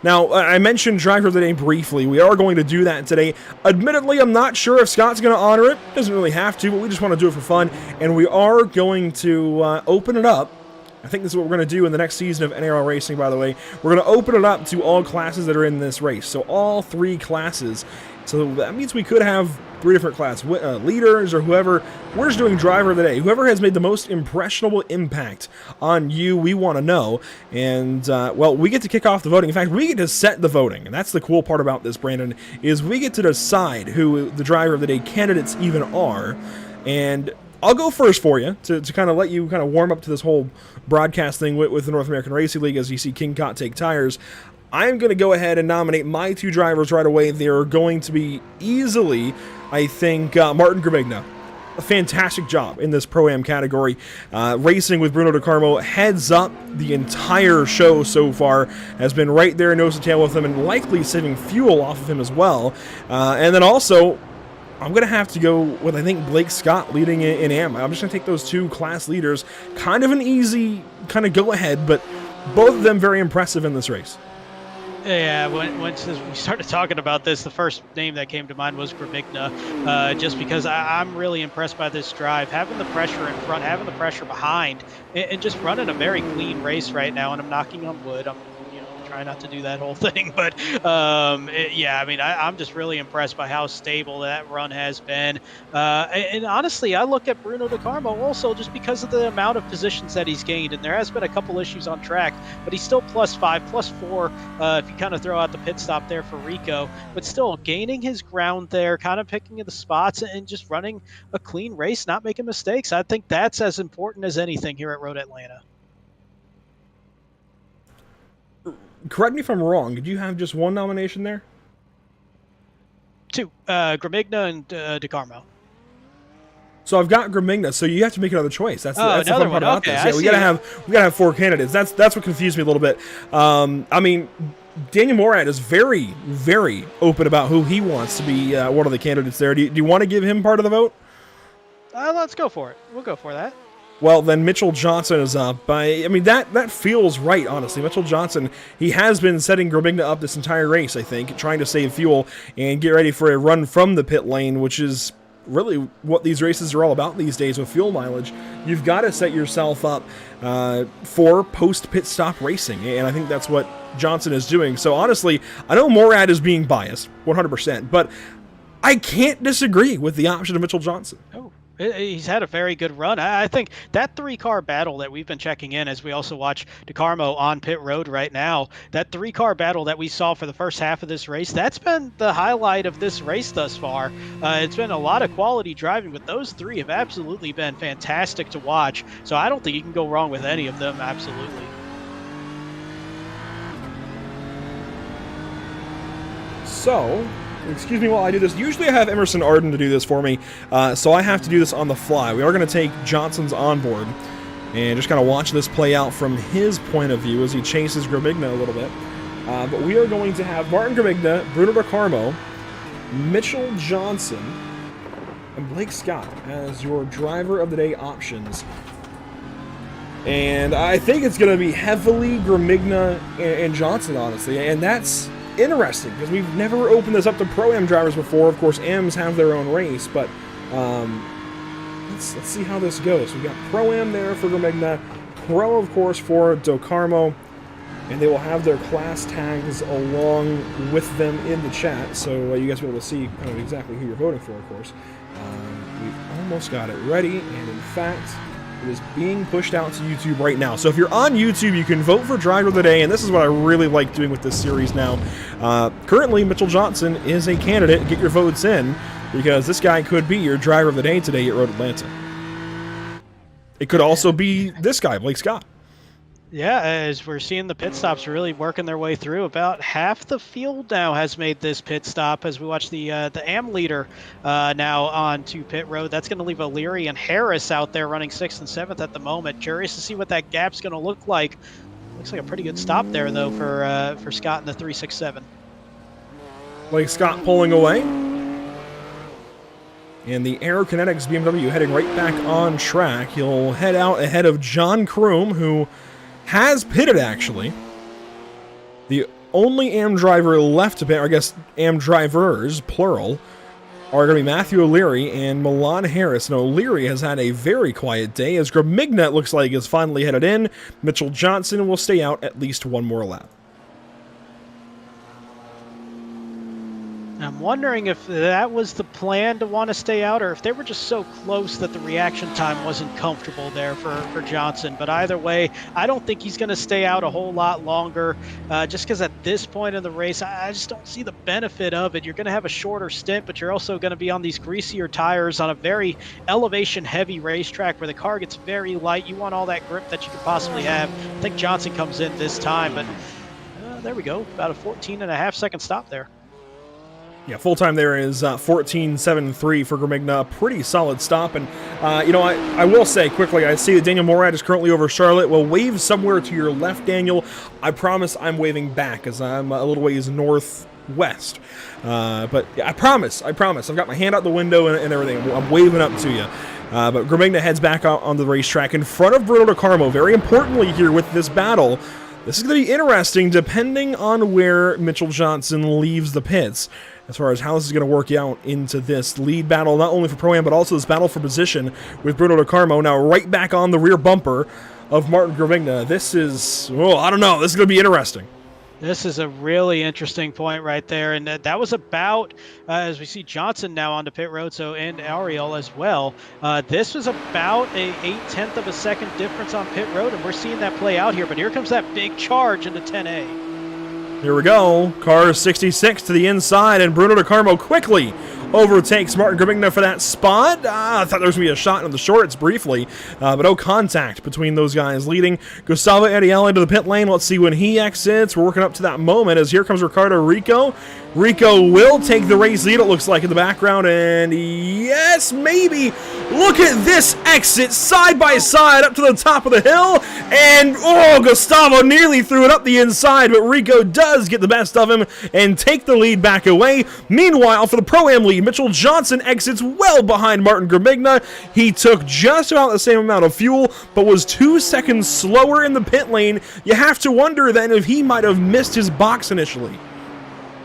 Now, I mentioned Driver of the Day briefly. We are going to do that today. Admittedly, I'm not sure if Scott's going to honor it. Doesn't really have to, but we just want to do it for fun. And we are going to open it up. I think this is what we're going to do in the next season of NARL Racing, by the way. We're going to open it up to all classes that are in this race. So all 3 classes. So that means we could have 3 different class leaders or whoever. We're just doing Driver of the Day. Whoever has made the most impressionable impact on you, we want to know. And, well, we get to kick off the voting. In fact, we get to set the voting. And that's the cool part about this, Brandon, is we get to decide who the Driver of the Day candidates even are. And I'll go first for you to kind of let you kind of warm up to this whole broadcast thing with the North American Racing League as you see King Cott take tires. I'm going to go ahead and nominate my 2 drivers right away. They're going to be easily, I think, Martin Grimigna. A fantastic job in this Pro-Am category. Racing with Bruno DeCarmo heads up the entire show so far, has been right there nose to tail with him and likely saving fuel off of him as well. And then also, I'm going to have to go with, I think, Blake Scott leading in AM. I'm just going to take those 2 class leaders. Kind of an easy kind of go-ahead, but both of them very impressive in this race. Yeah, once we started talking about this, the first name that came to mind was Grimigna, just because I'm really impressed by this drive. Having the pressure in front, having the pressure behind, and just running a very clean race right now, and I'm knocking on wood. I'm try not to do that whole thing, but yeah, I mean, I'm just really impressed by how stable that run has been. And honestly, I look at Bruno DeCarmo also just because of the amount of positions that he's gained, and there has been a couple issues on track, but he's still +5, +4 if you kind of throw out the pit stop there for Rico, but still gaining his ground there, kind of picking the spots and just running a clean race, not making mistakes. I think that's as important as anything here at Road Atlanta. Correct me if I'm wrong. Did you have just 1 nomination there? 2, Grimigna and DeCarmo. So I've got Grimigna. So you have to make another choice. That's the fun part about okay, this. Yeah, we gotta have 4 candidates. That's what confused me a little bit. I mean, Daniel Morad is very, very open about who he wants to be one of the candidates there. Do you want to give him part of the vote? Let's go for it. We'll go for that. Well, then Mitchell Johnson is up. I mean, that feels right, honestly. Mitchell Johnson, he has been setting Grimigna up this entire race, I think, trying to save fuel and get ready for a run from the pit lane, which is really what these races are all about these days with fuel mileage. You've got to set yourself up for post-pit stop racing, and I think that's what Johnson is doing. So honestly, I know Morad is being biased, 100%, but I can't disagree with the option of Mitchell Johnson. Oh. He's had a very good run. I think that 3-car battle that we've been checking in as we also watch DeCarmo on pit road right now, that 3-car battle that we saw for the first half of this race, that's been the highlight of this race thus far. It's been a lot of quality driving, but those 3 have absolutely been fantastic to watch. So I don't think you can go wrong with any of them, absolutely. So, excuse me while I do this. Usually I have Emerson Arden to do this for me, so I have to do this on the fly. We are going to take Johnson's onboard and just kind of watch this play out from his point of view as he chases Grimigna a little bit. But we are going to have Martin Grimigna, Bruno DeCarmo, Mitchell Johnson, and Blake Scott as your driver of the day options. And I think it's going to be heavily Grimigna and Johnson, honestly, and that's interesting because we've never opened this up to Pro-Am drivers before. Of course, Ams have their own race, but let's see how this goes. We've got Pro-Am there for Grimigna, Pro, of course, for DeCarmo, and they will have their class tags along with them in the chat, so you guys will be able to see kind of exactly who you're voting for, of course. We've almost got it ready, and in fact, it is being pushed out to YouTube right now. So if you're on YouTube, you can vote for Driver of the Day, and this is what I really like doing with this series now. Currently, Mitchell Johnson is a candidate. Get your votes in, because this guy could be your Driver of the Day today at Road Atlanta. It could also be this guy, Blake Scott. Yeah, as we're seeing the pit stops really working their way through. About half the field now has made this pit stop as we watch the AM leader now on to pit road. That's going to leave O'Leary and Harris out there running 6th and 7th at the moment. Curious to see what that gap's going to look like. Looks like a pretty good stop there, though, for Scott in the 367. Blake Scott pulling away. And the Aerokinetics BMW heading right back on track. He'll head out ahead of John Kroom, who has pitted, actually. The only AM driver left to pit, or I guess AM drivers, plural, are going to be Matthew O'Leary and Milan Harris. And O'Leary has had a very quiet day, as Grimigna, it looks like, is finally headed in. Mitchell Johnson will stay out at least one more lap. I'm wondering if that was the plan to want to stay out, or if they were just so close that the reaction time wasn't comfortable there for Johnson. But either way, I don't think he's going to stay out a whole lot longer, just because at this point in the race, I just don't see the benefit of it. You're going to have a shorter stint, but you're also going to be on these greasier tires on a very elevation-heavy racetrack where the car gets very light. You want all that grip that you could possibly have. I think Johnson comes in this time, but There we go. About a 14.5-second stop there. Yeah, full time there is 14.73 for Grimigna. Pretty solid stop. And, I will say quickly, I see that Daniel Morad is currently over Charlotte. Well, wave somewhere to your left, Daniel. I promise I'm waving back as I'm a little ways northwest. But yeah, I promise. I've got my hand out the window and everything. I'm waving up to you. But Grimigna heads back out on the racetrack in front of Bruno DeCarmo. Very importantly here with this battle, this is going to be interesting depending on where Mitchell Johnson leaves the pits, as far as how this is going to work out into this lead battle, not only for Pro-Am, but also this battle for position with Bruno DeCarmo now right back on the rear bumper of Martin Grimigna. This is, I don't know, this is going to be interesting. This is a really interesting point right there, and that was about, as we see Johnson now onto pit road, and Ariel as well. This was about a 0.8 of a second difference on pit road, and we're seeing that play out here, but here comes that big charge into 10A. Here we go. Car 66 to the inside, and Bruno DeCarmo quickly overtakes Martin Grimigna for that spot. I thought there was going to be a shot on the shorts briefly, but no contact between those guys leading. Gustavo Ariel into the pit lane. Let's see when he exits. We're working up to that moment as here comes Ricardo Rico. Rico will take the race lead, it looks like, in the background, and yes, maybe. Look at this exit side by side up to the top of the hill, and Gustavo nearly threw it up the inside, but Rico does get the best of him and take the lead back away. Meanwhile, for the Pro-Am lead, Mitchell Johnson exits well behind Martin Grimigna. He took just about the same amount of fuel, but was 2 seconds slower in the pit lane. You have to wonder then if he might have missed his box initially.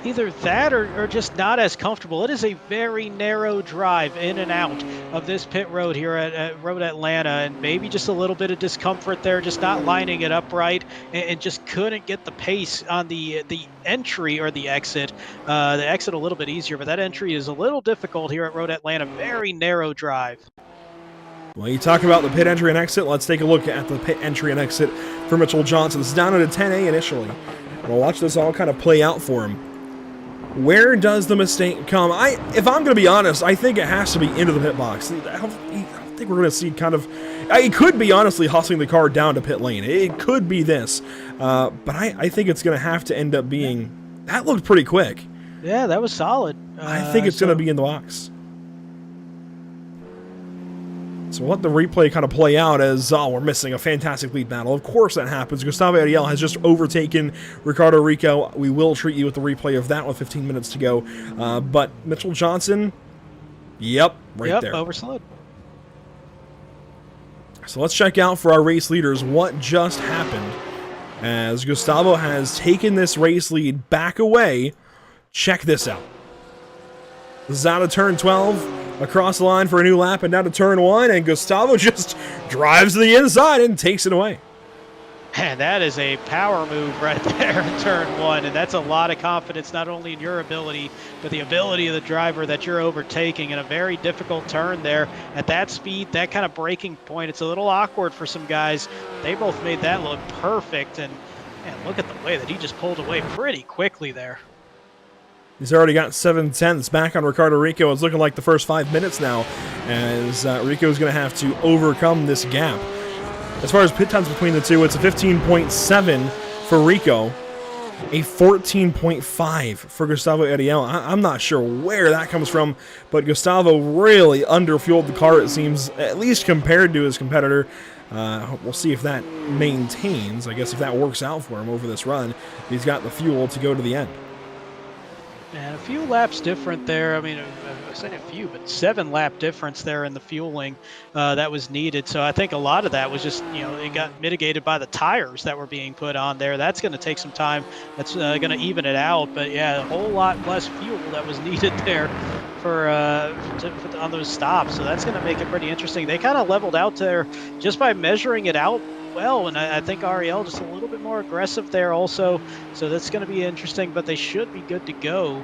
Either that or just not as comfortable. It is a very narrow drive in and out of this pit road here at Road Atlanta, and maybe just a little bit of discomfort there, just not lining it up right, and just couldn't get the pace on the entry or the exit. The exit a little bit easier, but that entry is a little difficult here at Road Atlanta. Very narrow drive. Well, you talk about the pit entry and exit. Let's take a look at the pit entry and exit for Mitchell Johnson. It's down at a 10A initially. We'll watch this all kind of play out for him. Where does the mistake come? If I'm going to be honest, I think it has to be into the pit box. I don't think we're going to see kind of... It could be, honestly, hustling the car down to pit lane. It could be this. But I think it's going to have to end up being... That looked pretty quick. Yeah, that was solid. I think it's going to be in the box. So we'll let the replay kind of play out as, we're missing a fantastic lead battle. Of course that happens. Gustavo Ariel has just overtaken Ricardo Rico. We will treat you with the replay of that with 15 minutes to go. But Mitchell Johnson, right there. Yep, overslid. So let's check out for our race leaders what just happened as Gustavo has taken this race lead back away. Check this out. This is out of turn 12. Across the line for a new lap and down to turn 1, and Gustavo just drives to the inside and takes it away. Man, that is a power move right there in turn 1, and that's a lot of confidence, not only in your ability, but the ability of the driver that you're overtaking in a very difficult turn there. At that speed, that kind of braking point, it's a little awkward for some guys. They both made that look perfect, and man, look at the way that he just pulled away pretty quickly there. He's already got 7/10 back on Ricardo Rico. It's looking like the first 5 minutes now, as Rico is going to have to overcome this gap. As far as pit times between the two, it's a 15.7 for Rico, a 14.5 for Gustavo Ariel. I'm not sure where that comes from, but Gustavo really underfueled the car, it seems, at least compared to his competitor. We'll see if that maintains. I guess if that works out for him over this run, he's got the fuel to go to the end. And a few laps different there. I mean, I say a few, but 7-lap difference there in the fueling that was needed. So I think a lot of that was just, it got mitigated by the tires that were being put on there. That's going to take some time. That's going to even it out. But yeah, a whole lot less fuel that was needed there for on those stops. So that's going to make it pretty interesting. They kind of leveled out there just by measuring it out well, and I think Ariel just a little bit more aggressive there also, so that's going to be interesting, but they should be good to go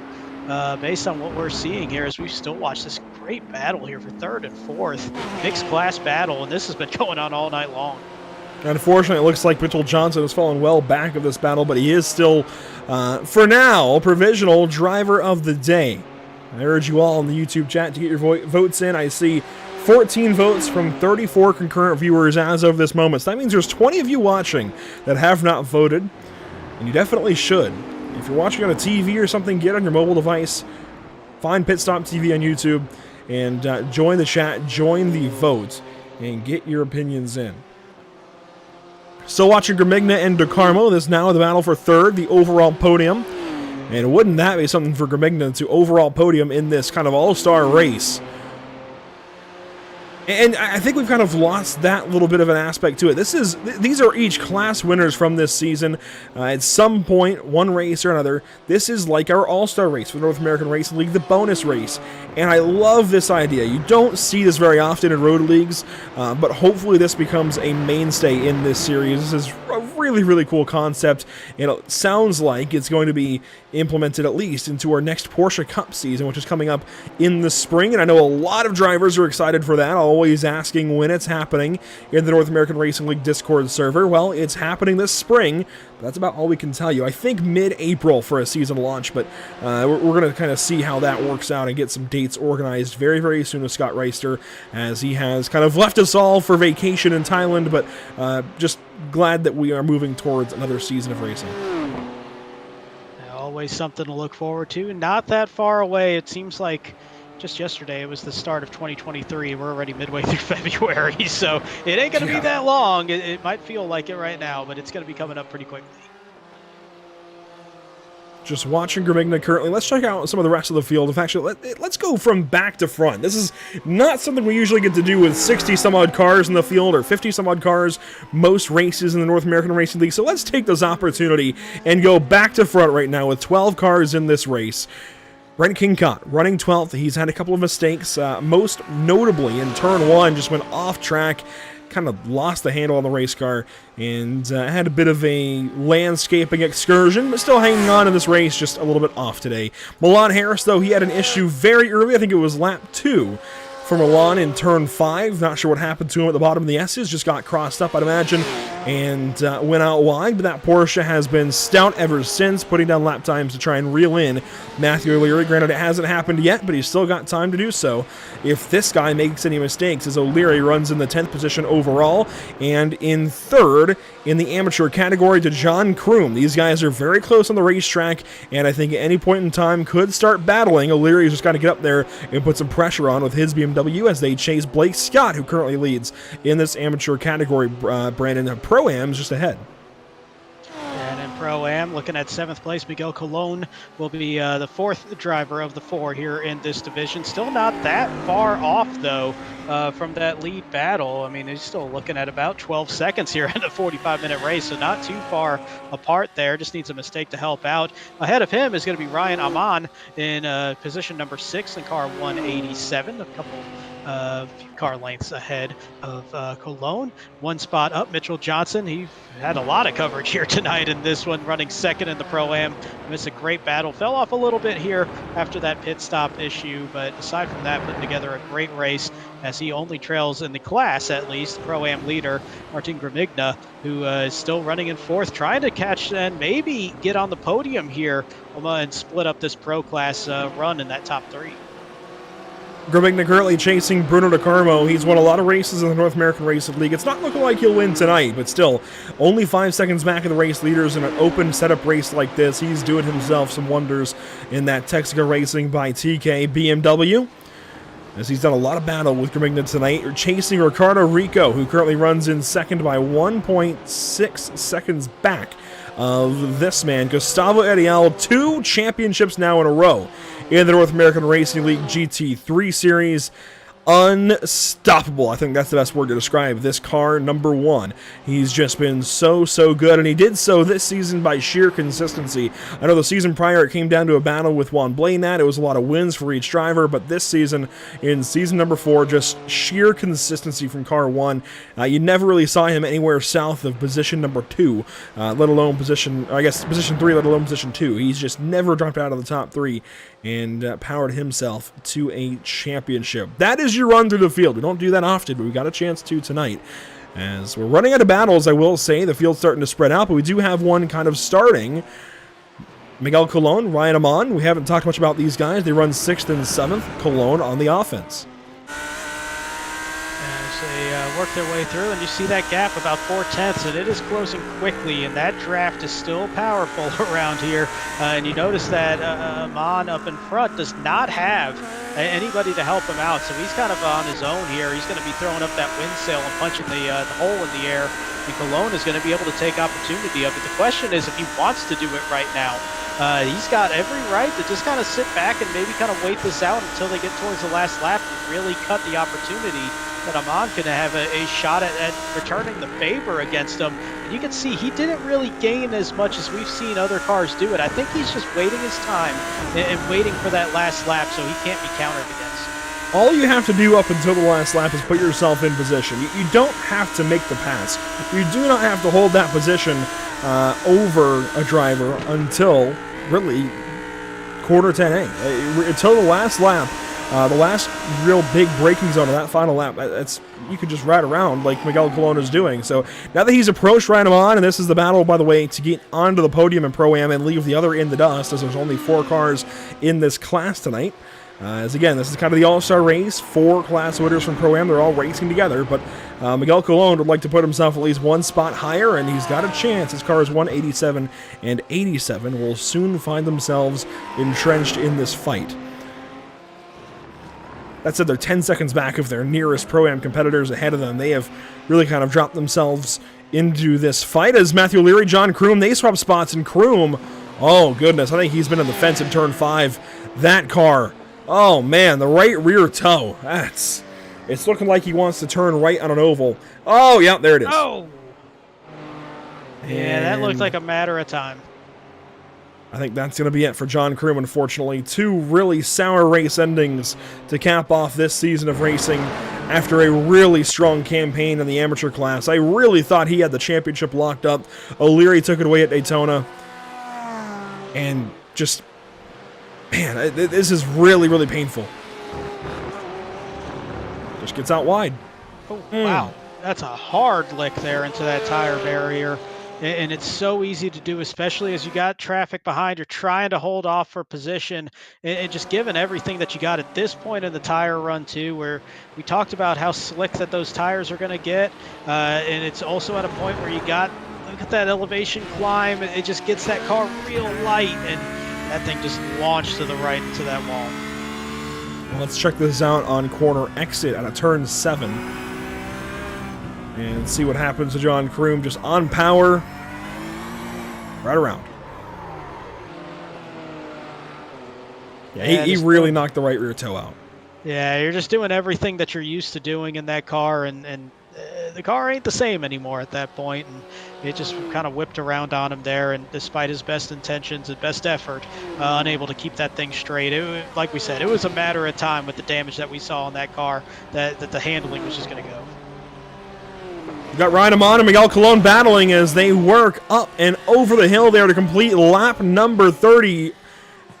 based on what we're seeing here as we still watch this great battle here for 3rd and 4th, mixed class battle, and this has been going on all night long. Unfortunately, it looks like Mitchell Johnson has fallen well back of this battle, but he is still, for now, provisional driver of the day. I urge you all in the YouTube chat to get your votes in. I see 14 votes from 34 concurrent viewers as of this moment. So that means there's 20 of you watching that have not voted. and you definitely should. If you're watching on a TV or something, get on your mobile device, find Pit Stop TV on YouTube, and join the chat, join the vote, and get your opinions in. Still watching Gramigna and DeCarmo. This now the battle for third, the overall podium. And wouldn't that be something for Gramigna to overall podium in this kind of all-star race? And I think we've kind of lost that little bit of an aspect to it. These are each class winners from this season. At some point, one race or another, this is like our all-star race for the North American Racing League, the bonus race. And I love this idea. You don't see this very often in road leagues, but hopefully this becomes a mainstay in this series. This is a really, really cool concept, and it sounds like it's going to be implemented at least into our next Porsche Cup season, which is coming up in the spring. And I know a lot of drivers are excited for that, always asking when it's happening in the North American Racing League Discord server. Well, it's happening this spring. That's about all we can tell you. I think mid-April for a season launch, but we're going to kind of see how that works out and get some dates organized very, very soon with Scott Reister, as he has kind of left us all for vacation in Thailand, but just glad that we are moving towards another season of racing. Always something to look forward to. Not that far away. It seems like just yesterday it was the start of 2023. We're already midway through February, so it ain't going to be that long. It might feel like it right now, but it's going to be coming up pretty quickly. Just watching Gramigna currently. Let's check out some of the rest of the field. Actually, let's go from back to front. This is not something we usually get to do with 60-some-odd cars in the field or 50-some-odd cars most races in the North American Racing League. So let's take this opportunity and go back to front right now with 12 cars in this race. Brent Kincott running 12th. He's had a couple of mistakes, most notably in turn 1, just went off track, kind of lost the handle on the race car, and had a bit of a landscaping excursion, but still hanging on in this race, just a little bit off today. Milan Harris, though, he had an issue very early. I think it was lap 2 for Milan in turn 5. Not sure what happened to him at the bottom of the S's, just got crossed up, I'd imagine, and went out wide. But that Porsche has been stout ever since, putting down lap times to try and reel in Matthew O'Leary. Granted, it hasn't happened yet, but he's still got time to do so if this guy makes any mistakes, as O'Leary runs in the 10th position overall, and in 3rd in the amateur category to John Kroom. These guys are very close on the racetrack, and I think at any point in time could start battling. O'Leary's just got to get up there and put some pressure on with his BMW as they chase Blake Scott, who currently leads in this amateur category. Brandon, Pro-Am's just ahead. And in Pro-Am, looking at 7th place, Miguel Colon will be the 4th driver of the 4 here in this division. Still not that far off, though, from that lead battle. I mean, he's still looking at about 12 seconds here in a 45-minute race, so not too far apart there. Just needs a mistake to help out. Ahead of him is going to be Ryan Aman in position number 6 in car 187, a couple car lengths ahead of Cologne. One spot up, Mitchell Johnson. He had a lot of coverage here tonight in this one, running 2nd in the Pro-Am. Missed a great battle. Fell off a little bit here after that pit stop issue, but aside from that, putting together a great race, as he only trails in the class, at least, Pro-Am leader Martin Gramigna, who is still running in 4th, trying to catch and maybe get on the podium here and split up this Pro class run in that top 3. Gramigna currently chasing Bruno DeCarmo. He's won a lot of races in the North American Racing League. It's not looking like he'll win tonight, but still, only 5 seconds back of the race leaders in an open setup race like this. He's doing himself some wonders in that Texaco Racing by TK BMW, as he's done a lot of battle with Gramigna tonight. You're chasing Ricardo Rico, who currently runs in 2nd by 1.6 seconds back of this man, Gustavo Ariel. 2 championships now in a row in the North American Racing League GT3 series. Unstoppable. I think that's the best word to describe this car, number 1. He's just been so good, and he did so this season by sheer consistency. I know the season prior it came down to a battle with Juan Blainat. It was a lot of wins for each driver, but this season, in season number 4, just sheer consistency from car 1. You never really saw him anywhere south of position number 2, let alone position 3, let alone position 2. He's just never dropped out of the top 3 and powered himself to a championship. That is your run through the field. We don't do that often, but we got a chance to tonight. As we're running out of battles, I will say, the field's starting to spread out, but we do have one kind of starting. Miguel Colon, Ryan Amon. We haven't talked much about these guys. They run 6th and 7th. Colon on the offense. they work their way through, and you see that gap about 4/10, and it is closing quickly, and that draft is still powerful around here. And you notice that Amon up in front does not have anybody to help him out, so he's kind of on his own here. He's going to be throwing up that wind sail and punching the hole in the air, and Cologne is going to be able to take opportunity of it. The question is if he wants to do it right now. He's got every right to just kind of sit back and maybe kind of wait this out until they get towards the last lap and really cut the opportunity that Amon can have a shot at returning the favor against him. And you can see he didn't really gain as much as we've seen other cars do it. I think he's just waiting his time and waiting for that last lap so he can't be countered against. All you have to do up until the last lap is put yourself in position. You don't have to make the pass. You do not have to hold that position over a driver until really quarter 10A. Until the last lap, the last real big braking zone of that final lap, you could just ride around like Miguel Colon is doing. So now that he's approached Ryan Amon, and this is the battle, by the way, to get onto the podium in Pro-Am and leave the other in the dust, as there's only 4 cars in this class tonight. As again, this is kind of the all-star race. 4 class winners from Pro-Am. They're all racing together, but Miguel Colon would like to put himself at least 1 spot higher, and he's got a chance. His car is 187 and 87 will soon find themselves entrenched in this fight. That said, they're 10 seconds back of their nearest Pro-Am competitors ahead of them. They have really kind of dropped themselves into this fight as Matthew Leary, John Kroom, they swap spots, and Kroom, oh goodness, I think he's been in the fence in turn 5. That car, oh man, the right rear toe. It's looking like he wants to turn right on an oval. Oh, yeah, there it is. Oh! Yeah, that looked like a matter of time. I think that's going to be it for John Kroom, unfortunately. 2 really sour race endings to cap off this season of racing after a really strong campaign in the amateur class. I really thought he had the championship locked up. O'Leary took it away at Daytona. And just, man, this is really, really painful. Just gets out wide. Oh, wow. That's a hard lick there into that tire barrier. And it's so easy to do, especially as you got traffic behind. You're trying to hold off for position, and just given everything that you got at this point in the tire run too, where we talked about how slick that those tires are going to get, and it's also at a point where you got, look at that elevation climb. It just gets that car real light, and that thing just launched to the right into that wall. Well, let's check this out on corner exit out of turn 7. And see what happens to John Kroom, just on power, right around. Yeah, he really knocked the right rear toe out. Yeah, you're just doing everything that you're used to doing in that car, and the car ain't the same anymore at that point, and it just kind of whipped around on him there, and despite his best intentions and best effort, unable to keep that thing straight. Like we said, it was a matter of time with the damage that we saw in that car that the handling was just going to go. We've got Ryan Amon and Miguel Colon battling as they work up and over the hill there to complete lap number 30.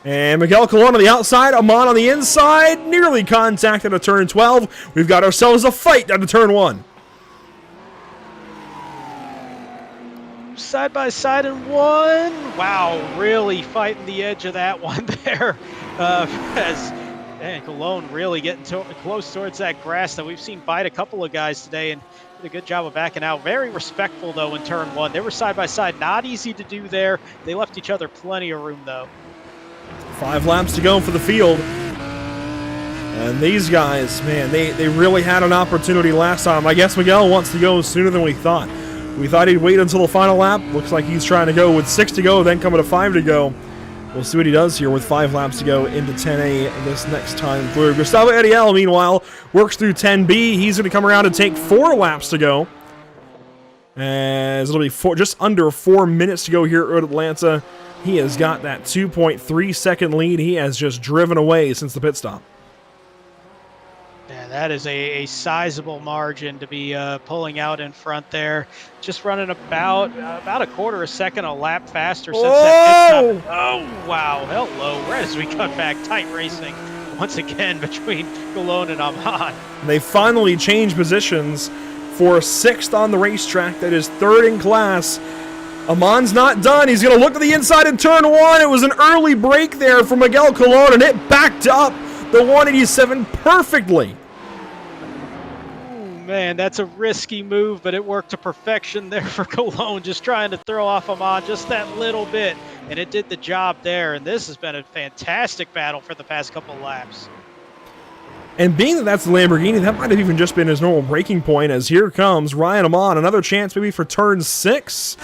And Miguel Colon on the outside, Amon on the inside, nearly contacted at turn 12. We've got ourselves a fight down to turn 1. Side by side in 1. Wow, really fighting the edge of that one there. And Colon really getting close towards that grass that we've seen bite a couple of guys today, and did a good job of backing out. Very respectful, though, in turn 1. They were side by side. Not easy to do there. They left each other plenty of room, though. 5 laps to go for the field. And these guys, man, they really had an opportunity last time. I guess Miguel wants to go sooner than we thought. We thought he'd wait until the final lap. Looks like he's trying to go with 6 to go, then coming to 5 to go. We'll see what he does here with 5 laps to go into 10A this next time through. Gustavo Ediel, meanwhile, works through 10B. He's going to come around and take 4 laps to go. As it'll be just under 4 minutes to go here at Atlanta. He has got that 2.3 second lead. He has just driven away since the pit stop. Yeah, that is a sizable margin to be pulling out in front there. Just running about a quarter a second a lap faster since that pit stop. Oh, wow. Hello. Right as we cut back, tight racing once again between Colon and Amon. They finally changed positions for 6th on the racetrack. That is 3rd in class. Amon's not done. He's going to look to the inside in turn 1. It was an early break there for Miguel Colon, and it backed up the 187 perfectly. man, that's a risky move, but it worked to perfection there for Cologne, just trying to throw off Amon just that little bit, and it did the job there. And this has been a fantastic battle for the past couple laps. And being that that's the Lamborghini, that might have even just been his normal braking point, as here comes Ryan Amon. Another chance maybe for turn 6.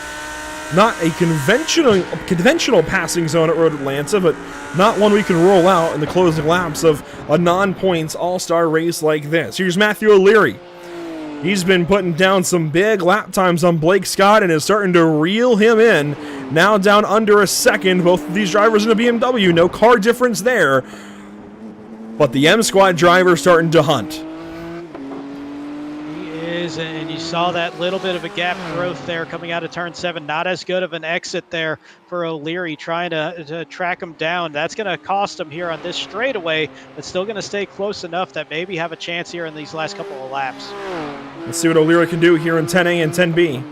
Not a conventional passing zone at Road Atlanta, but not one we can roll out in the closing laps of a non-points all-star race like this. Here's Matthew O'Leary. He's been putting down some big lap times on Blake Scott and is starting to reel him in. Now down under a second. Both of these drivers in a BMW. No car difference there. But the M Squad driver starting to hunt. And you saw that little bit of a gap growth there coming out of turn 7. Not as good of an exit there for O'Leary, trying to track him down. That's going to cost him here on this straightaway, but still going to stay close enough that maybe have a chance here in these last couple of laps. Let's see what O'Leary can do here in 10A and 10B.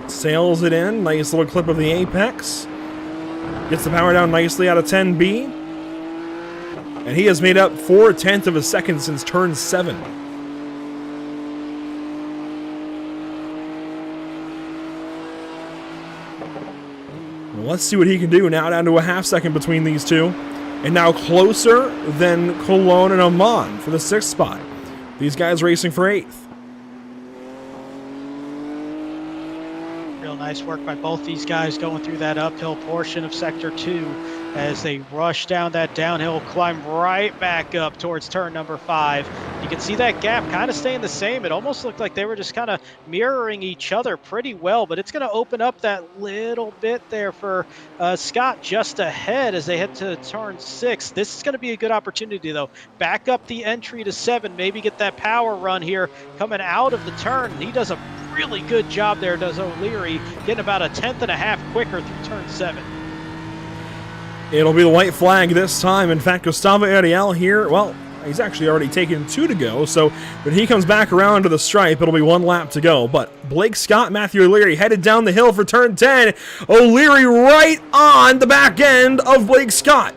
Sails it in. Nice little clip of the apex. Gets the power down nicely out of 10B. And he has made up 4/10 of a second since turn 7. Well, let's see what he can do now, down to a half second between these two. And now closer than Cologne and Amon for the 6th spot. These guys racing for 8th. Real nice work by both these guys going through that uphill portion of Sector 2 as they rush down that downhill climb right back up towards turn number 5. You can see that gap kind of staying the same. It almost looked like they were just kind of mirroring each other pretty well, but it's going to open up that little bit there for Scott just ahead as they head to turn 6. This is going to be a good opportunity, though. Back up the entry to 7, maybe get that power run here coming out of the turn. He does a really good job there, does O'Leary, getting about a 1/10.5 quicker through turn 7. It'll be the white flag this time. In fact, Gustavo Ariel here, well, he's actually already taken 2 to go, so when he comes back around to the stripe, it'll be 1 lap to go. But Blake Scott, Matthew O'Leary headed down the hill for turn 10. O'Leary right on the back end of Blake Scott.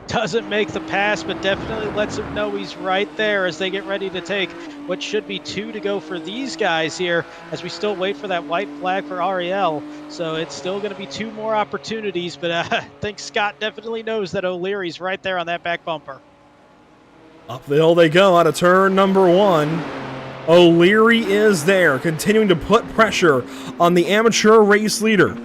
Doesn't make the pass, but definitely lets him know he's right there as they get ready to take what should be 2 to go for these guys here as we still wait for that white flag for Ariel. So it's still going to be 2 more opportunities, but I think Scott definitely knows that O'Leary's right there on that back bumper. Up the hill they go out of turn number 1. O'Leary is there, continuing to put pressure on the amateur race leader.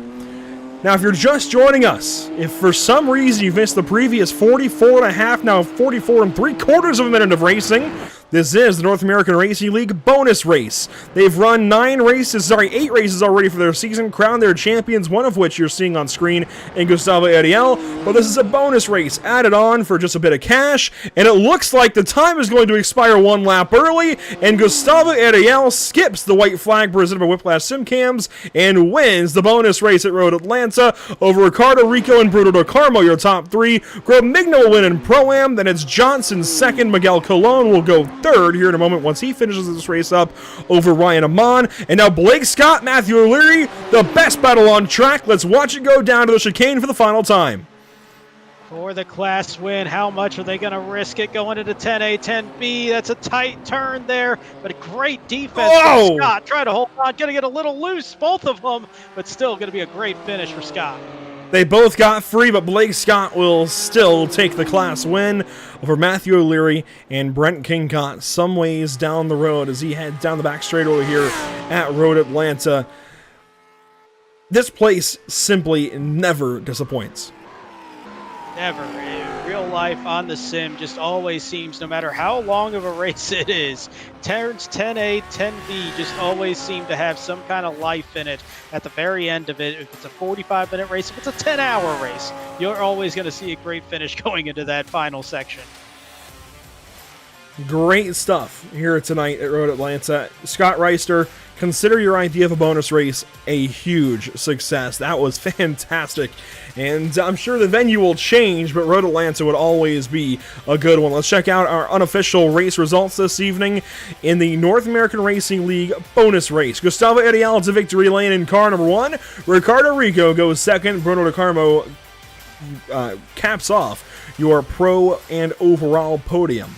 Now, if you're just joining us, if for some reason you've missed the previous 44.5, now 44.75 of a minute of racing, this is the North American Racing League bonus race. They've run 8 races already for their season, crowned their champions, one of which you're seeing on screen in Gustavo Ariel. But this is a bonus race added on for just a bit of cash, and it looks like the time is going to expire 1 lap early, and Gustavo Ariel skips the white flag presented by Whiplash Simcams and wins the bonus race at Road Atlanta over Ricardo Rico and Bruno Del Carmo, your top 3. Gromigno will win in Pro-Am, then it's Johnson second. Miguel Colon will go third here in a moment once he finishes this race up over Ryan Amon. And now Blake Scott, Matthew O'Leary, the best battle on track. Let's watch it go down to the chicane for the final time. For the class win, how much are they going to risk it going into 10A, 10B? That's a tight turn there, but a great defense from Scott. Trying to hold on, going to get a little loose, both of them, but still going to be a great finish for Scott. They both got free, but Blake Scott will still take the class win over Matthew O'Leary and Brent Kincott some ways down the road as he heads down the back straight over here at Road Atlanta. This place simply never disappoints. Never. In real life on the sim just always seems, no matter how long of a race it is, turns 10A, 10B just always seem to have some kind of life in it at the very end of it. If it's a 45-minute race, if it's a 10-hour race, you're always going to see a great finish going into that final section. Great stuff here tonight at Road Atlanta. Scott Reister, consider your idea of a bonus race a huge success. That was fantastic. And I'm sure the venue will change, but Road Atlanta would always be a good one. Let's check out our unofficial race results this evening in the North American Racing League bonus race. Gustavo Ariel to victory lane in car number 1. Ricardo Rico goes second. Bruno Del Carmo caps off your pro and overall podium.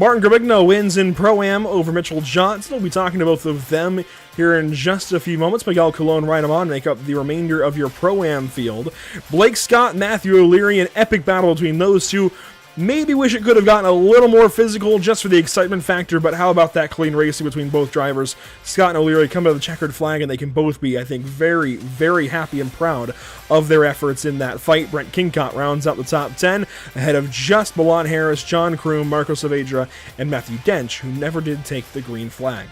Martin Grabigno wins in Pro-Am over Mitchell Johnson. We'll be talking to both of them here in just a few moments. Miguel Colon, Ryan Amon make up the remainder of your Pro-Am field. Blake Scott, Matthew O'Leary, an epic battle between those two. Maybe wish it could have gotten a little more physical just for the excitement factor, but how about that clean racing between both drivers? Scott and O'Leary come to the checkered flag, and they can both be, I think, very, very happy and proud of their efforts in that fight. Brent Kincott rounds out the top 10, ahead of just Milan Harris, John Kroom, Marco Saavedra, and Matthew Dench, who never did take the green flag.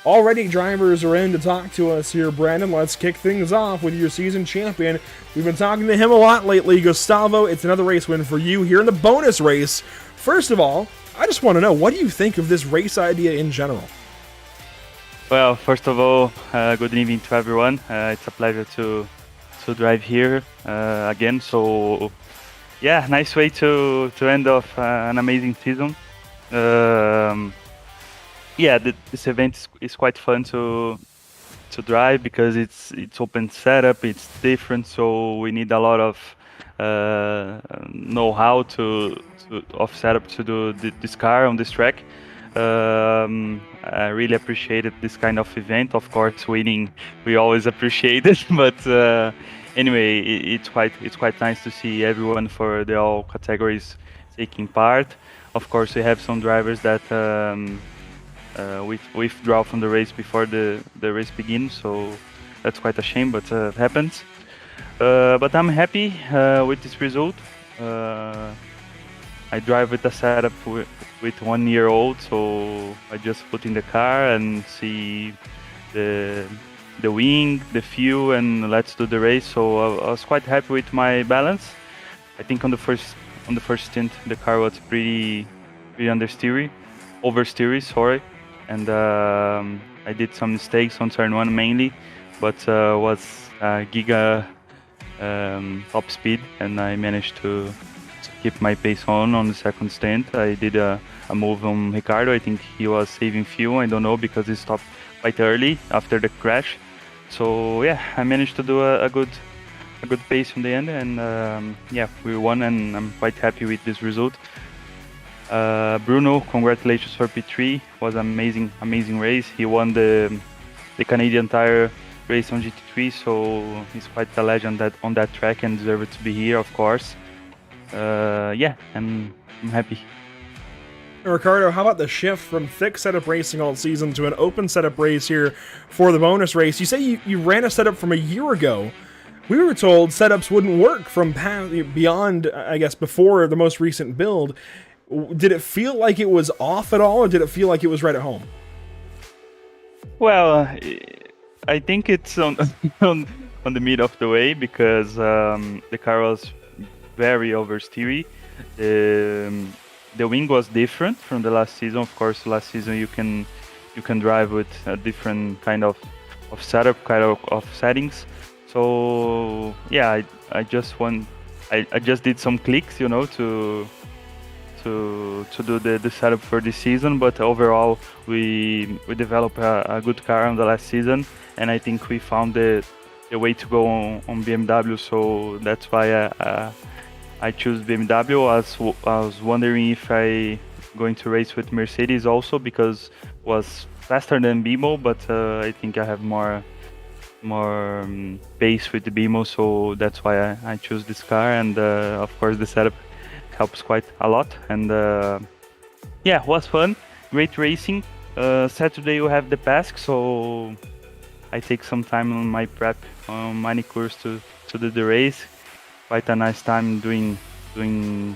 Already drivers are in to talk to us here, Brandon. Let's kick things off with your season champion. We've been talking to him a lot lately. Gustavo, it's another race win for you here in the bonus race. First of all, I just want to know, what do you think of this race idea in general? Well, first of all, good evening to everyone. It's a pleasure to drive here again. So, yeah, nice way to end off an amazing season. Yeah, this event is quite fun to drive because it's open setup, it's different, so we need a lot of know-how of setup to do this car on this track. I really appreciated this kind of event. Of course, winning we always appreciate it, but anyway, it's quite nice to see everyone for the all categories taking part. Of course, we have some drivers that we withdraw from the race before the race begins, so that's quite a shame, but it happens. But I'm happy with this result. I drive with a setup with 1 year old, so I just put in the car and see the wing, the fuel, and let's do the race. So I was quite happy with my balance. I think on the first stint the car was pretty oversteery, sorry. And I did some mistakes on turn 1 mainly, but was giga top speed, and I managed to keep my pace on the second stint. I did a move on Ricardo. I think he was saving fuel, I don't know, because he stopped quite early after the crash. So yeah, I managed to do a good pace in the end, and yeah, we won, and I'm quite happy with this result. Bruno, congratulations for P3. Was an amazing race. He won the Canadian Tire race on GT3, so he's quite a legend on that track and deserved to be here, of course. Yeah, I'm happy. Ricardo, how about the shift from thick setup racing all season to an open setup race here for the bonus race? You say you ran a setup from a year ago. We were told setups wouldn't work from beyond, I guess, before the most recent build. Did it feel like it was off at all, or did it feel like it was right at home? Well, I think it's on the mid of the way, because the car was very oversteery. The wing was different from the last season. Of course, last season you can drive with a different kind of setup, of settings. So yeah, I just did some clicks, to do the setup for this season, but overall we developed a good car on the last season, and I think we found the way to go on BMW, so that's why I choose BMW. I was wondering if I going to race with Mercedes also, because it was faster than BMO, but I think I have more pace with the BMO, so that's why I choose this car, and of course the setup helps quite a lot, and yeah, it was fun, great racing. Saturday you have the PASC, so I take some time on my prep on manicures to do the race. Quite a nice time doing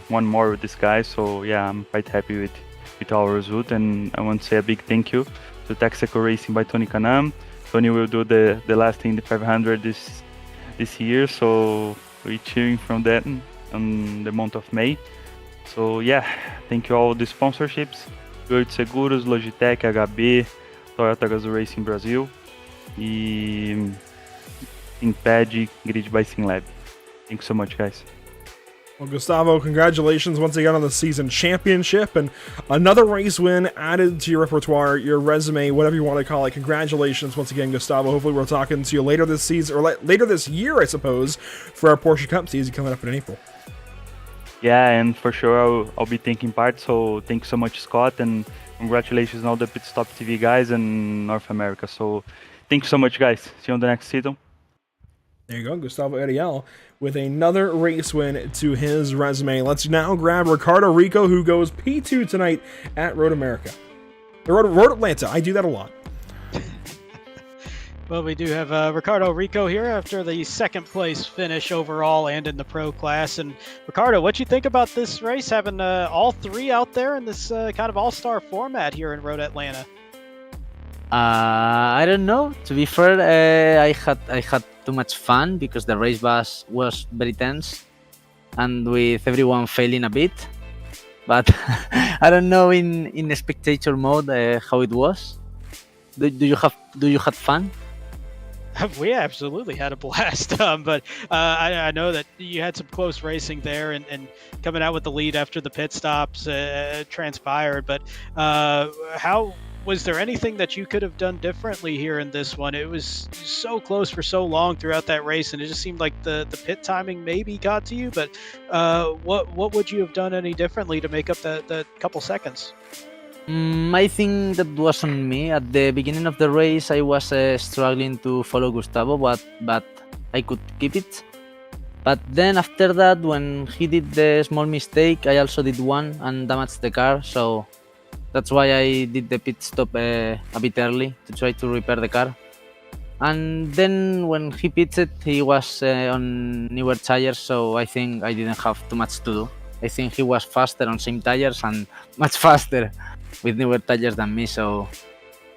one more with this guy, so yeah, I'm quite happy with our result, and I want to say a big thank you to Texaco Racing by Tony Kanam. Tony will do the last Indy 500 this year, so we're cheering from that on the month of May. So yeah, thank you all the sponsorships: Gurt Seguros, Logitech, HB, Toyota Gazoo Racing Brasil, e ThinkPad, Grid by SimLab. Thanks so much, guys. Well, Gustavo, congratulations once again on the season championship, and another race win added to your repertoire, your resume, whatever you want to call it. Congratulations once again, Gustavo. Hopefully we're talking to you later this season, or later this year, I suppose, for our Porsche Cup season coming up in April. Yeah, and for sure I'll be taking part. So thank you so much, Scott, and congratulations on all the Pit Stop TV guys in North America. So thank you so much, guys. See you on the next season. There you go, Gustavo Ariel with another race win to his resume. Let's now grab Ricardo Rico, who goes P2 tonight at Road America. Road Atlanta, I do that a lot. Well, we do have Ricardo Rico here after the second place finish overall and in the pro class. And Ricardo, what you think about this race, having all three out there in this kind of all-star format here in Road Atlanta? I don't know. To be fair, I had too much fun because the race was very tense, and with everyone failing a bit. But I don't know in spectator mode how it was. Do you have fun? We absolutely had a blast, but I know that you had some close racing there, and coming out with the lead after the pit stops transpired. But how was there anything that you could have done differently here in this one? It was so close for so long throughout that race, and it just seemed like the pit timing maybe got to you. But what would you have done any differently to make up that couple seconds? I think that was on me. At the beginning of the race, I was struggling to follow Gustavo, but I could keep it. But then after that, when he did the small mistake, I also did one and damaged the car. So that's why I did the pit stop a bit early to try to repair the car. And then when he pitted, he was on newer tires, so I think I didn't have too much to do. I think he was faster on same tires and much faster with newer tires than me, so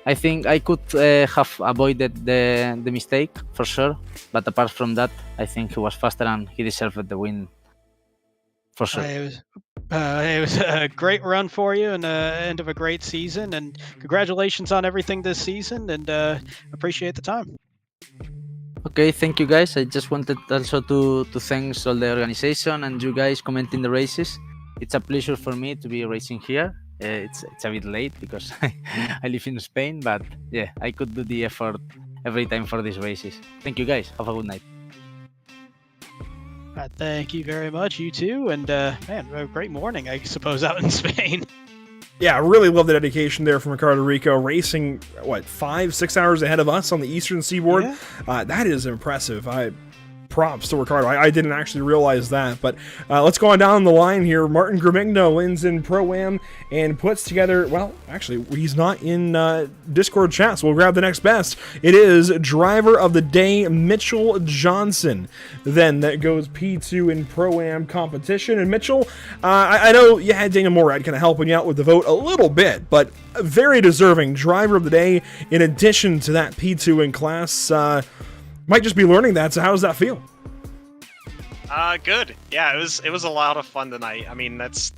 I think I could have avoided the mistake for sure. But apart from that, I think he was faster and he deserved the win for sure. It was a great run for you and end of a great season, and congratulations on everything this season, and appreciate the time. Okay, thank you guys. I just wanted also to thank all the organization and you guys commenting the races. It's a pleasure for me to be racing here. It's a bit late because I live in Spain, but yeah, I could do the effort every time for these races. Thank you guys. Have a good night. Thank you very much, you too, and man, a great morning, I suppose, out in Spain. Yeah, I really love the dedication there from Ricardo Rico, racing, 5-6 hours ahead of us on the Eastern Seaboard. Yeah. That is impressive. Props to Ricardo. I didn't actually realize that, but let's go on down the line here. Martin Gramigno wins in Pro-Am and puts together, well, actually, he's not in Discord chat, so we'll grab the next best. It is Driver of the Day, Mitchell Johnson. Then that goes P2 in Pro-Am competition. And Mitchell, I know you had Daniel Morad kind of helping you out with the vote a little bit, but very deserving Driver of the Day in addition to that P2 in class. Might just be learning that, so how does that feel? Good. Yeah, it was a lot of fun tonight. I mean, that's,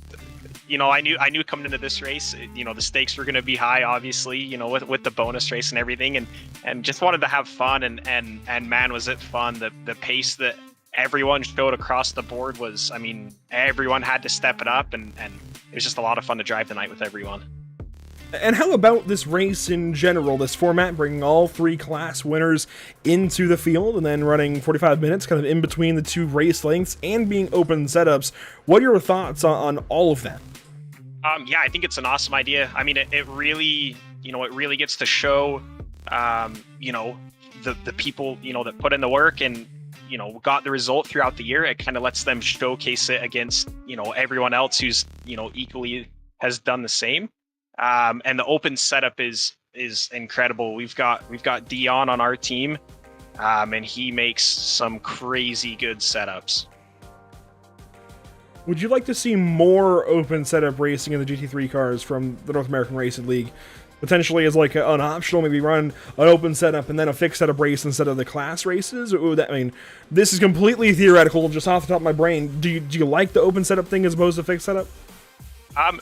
I knew coming into this race, the stakes were going to be high, obviously, with the bonus race and everything, and just wanted to have fun, and man, was it fun. The pace that everyone showed across the board was, I mean, everyone had to step it up, and it was just a lot of fun to drive tonight with everyone. And how about this race in general, this format, bringing all three class winners into the field and then running 45 minutes kind of in between the two race lengths and being open setups? What are your thoughts on all of that? Yeah, I think it's an awesome idea. I mean, it really, it really gets to show, the people, that put in the work and, got the result throughout the year. It kind of lets them showcase it against, everyone else who's, equally has done the same. And the open setup is incredible. We've got Dion on our team, and he makes some crazy good setups. Would you like to see more open setup racing in the GT3 cars from the North American Racing League? Potentially as like an optional, maybe run an open setup and then a fixed setup race instead of the class races? This is completely theoretical, just off the top of my brain. Do you like the open setup thing as opposed to fixed setup?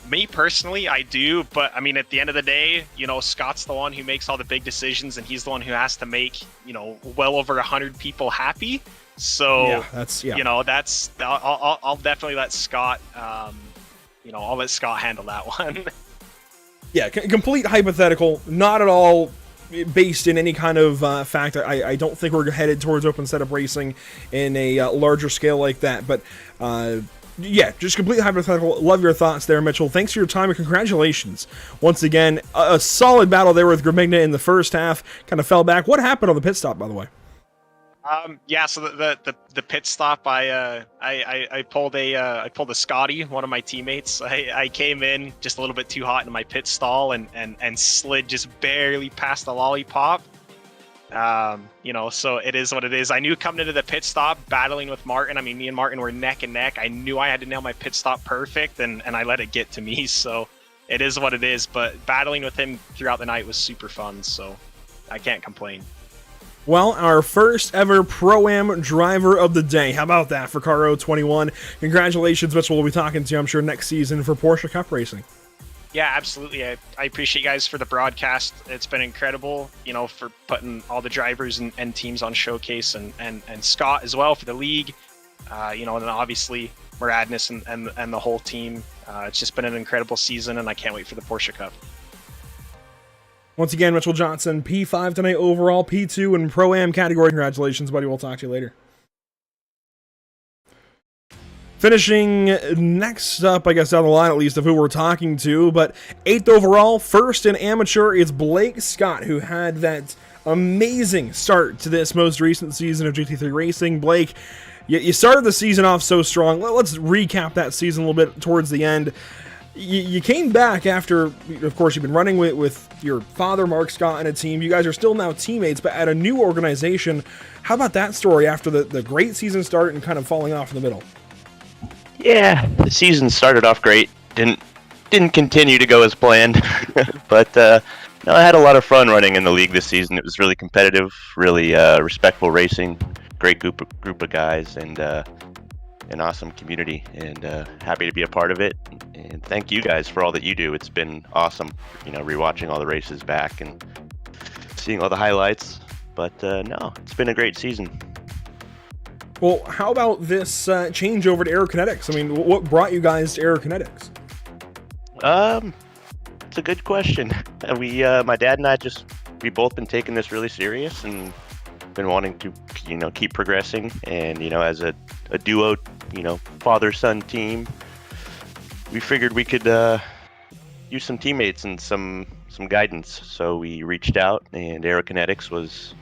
Me personally, I do, but I mean, at the end of the day, Scott's the one who makes all the big decisions, and he's the one who has to make, well over 100 people happy. So, I'll definitely let Scott, I'll let Scott handle that one. Yeah, complete hypothetical, not at all based in any kind of fact. I don't think we're headed towards open setup racing in a larger scale like that, but Yeah, just completely hypothetical. Love your thoughts there, Mitchell. Thanks for your time and congratulations. Once again, a solid battle there with Gramigna in the first half. Kind of fell back. What happened on the pit stop, by the way? Yeah, so the pit stop, I pulled a Scotty, one of my teammates. I came in just a little bit too hot in my pit stall and slid just barely past the lollipop. So it is what it is. I knew coming into the pit stop, battling with Martin. I mean, me and Martin were neck and neck. I knew I had to nail my pit stop perfect, and I let it get to me. So it is what it is. But battling with him throughout the night was super fun. So I can't complain. Well, our first ever Pro-Am driver of the day. How about that for Caro 21? Congratulations, Mitchell. We'll be talking to you, I'm sure, next season for Porsche Cup Racing. Yeah, absolutely. I appreciate you guys for the broadcast. It's been incredible, for putting all the drivers and teams on Showcase, and Scott as well for the league, and then obviously Muradness and the whole team. It's just been an incredible season, and I can't wait for the Porsche Cup. Once again, Mitchell Johnson, P5 tonight overall, P2 in Pro-Am category. Congratulations, buddy. We'll talk to you later. Finishing next up, I guess down the line at least, of who we're talking to, but 8th overall, first in amateur, it's Blake Scott, who had that amazing start to this most recent season of GT3 Racing. Blake, you started the season off so strong. Let's recap that season a little bit towards the end. You came back after, of course, you've been running with your father, Mark Scott, and a team. You guys are still now teammates, but at a new organization. How about that story after the great season start and kind of falling off in the middle? Yeah, the season started off great. Didn't continue to go as planned, but no, I had a lot of fun running in the league this season. It was really competitive, really respectful racing, great group of guys, and an awesome community. And happy to be a part of it. And thank you guys for all that you do. It's been awesome, rewatching all the races back and seeing all the highlights. But no, it's been a great season. Well, how about this change over to Aerokinetics? I mean, what brought you guys to Aerokinetics? It's a good question. My dad and I we both been taking this really serious and been wanting to, keep progressing. And, as a duo, father-son team, we figured we could use some teammates and some guidance. So we reached out, and Aerokinetics was,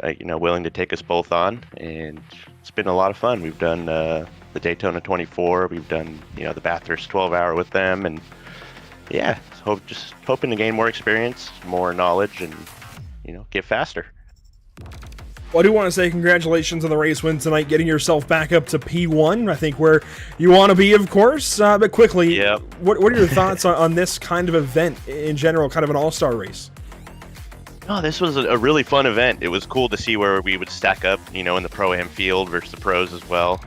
willing to take us both on, and it's been a lot of fun. We've done the Daytona 24, we've done the Bathurst 12-hour with them, and yeah, just hoping to gain more experience, more knowledge, and get faster. Well, I do want to say congratulations on the race win tonight, getting yourself back up to P1, I think where you want to be, of course. But quickly, Yep. What are your thoughts on this kind of event in general, kind of an all-star race? Oh, this was a really fun event. It was cool to see where we would stack up, in the Pro-Am field versus the pros as well.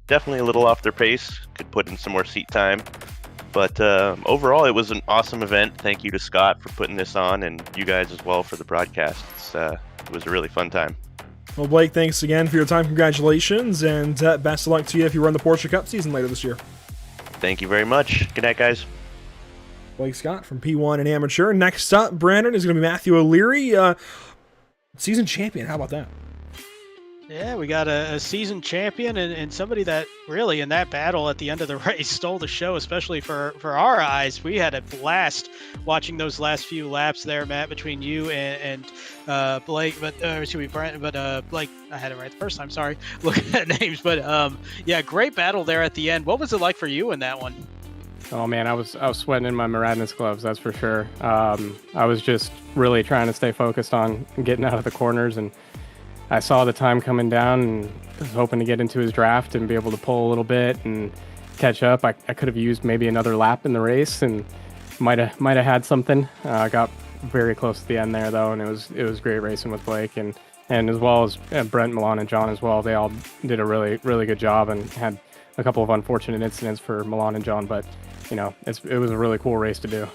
Definitely a little off their pace. Could put in some more seat time. But overall, it was an awesome event. Thank you to Scott for putting this on, and you guys as well for the broadcast. It was a really fun time. Well, Blake, thanks again for your time. Congratulations, and best of luck to you if you run the Porsche Cup season later this year. Thank you very much. Good night, guys. Blake Scott from P1 and Amateur. Next up, Brandon, is going to be Matthew O'Leary, season champion. How about that? Yeah, we got a season champion and somebody that really in that battle at the end of the race stole the show, especially for our eyes. We had a blast watching those last few laps there, Matt, between you and Blake, Brent, but Blake, I had it right the first time, sorry, looking at names, but yeah, great battle there at the end. What was it like for you in that one? Oh man, I was sweating in my Muradness gloves, that's for sure. I was just really trying to stay focused on getting out of the corners, and I saw the time coming down and was hoping to get into his draft and be able to pull a little bit and catch up. I could have used maybe another lap in the race and might have had something. Got very close to the end there though, and it was great racing with Blake and as well as Brent, Milan, and John as well. They all did a really good job and had a couple of unfortunate incidents for Milan and John, but it was a really cool race to do.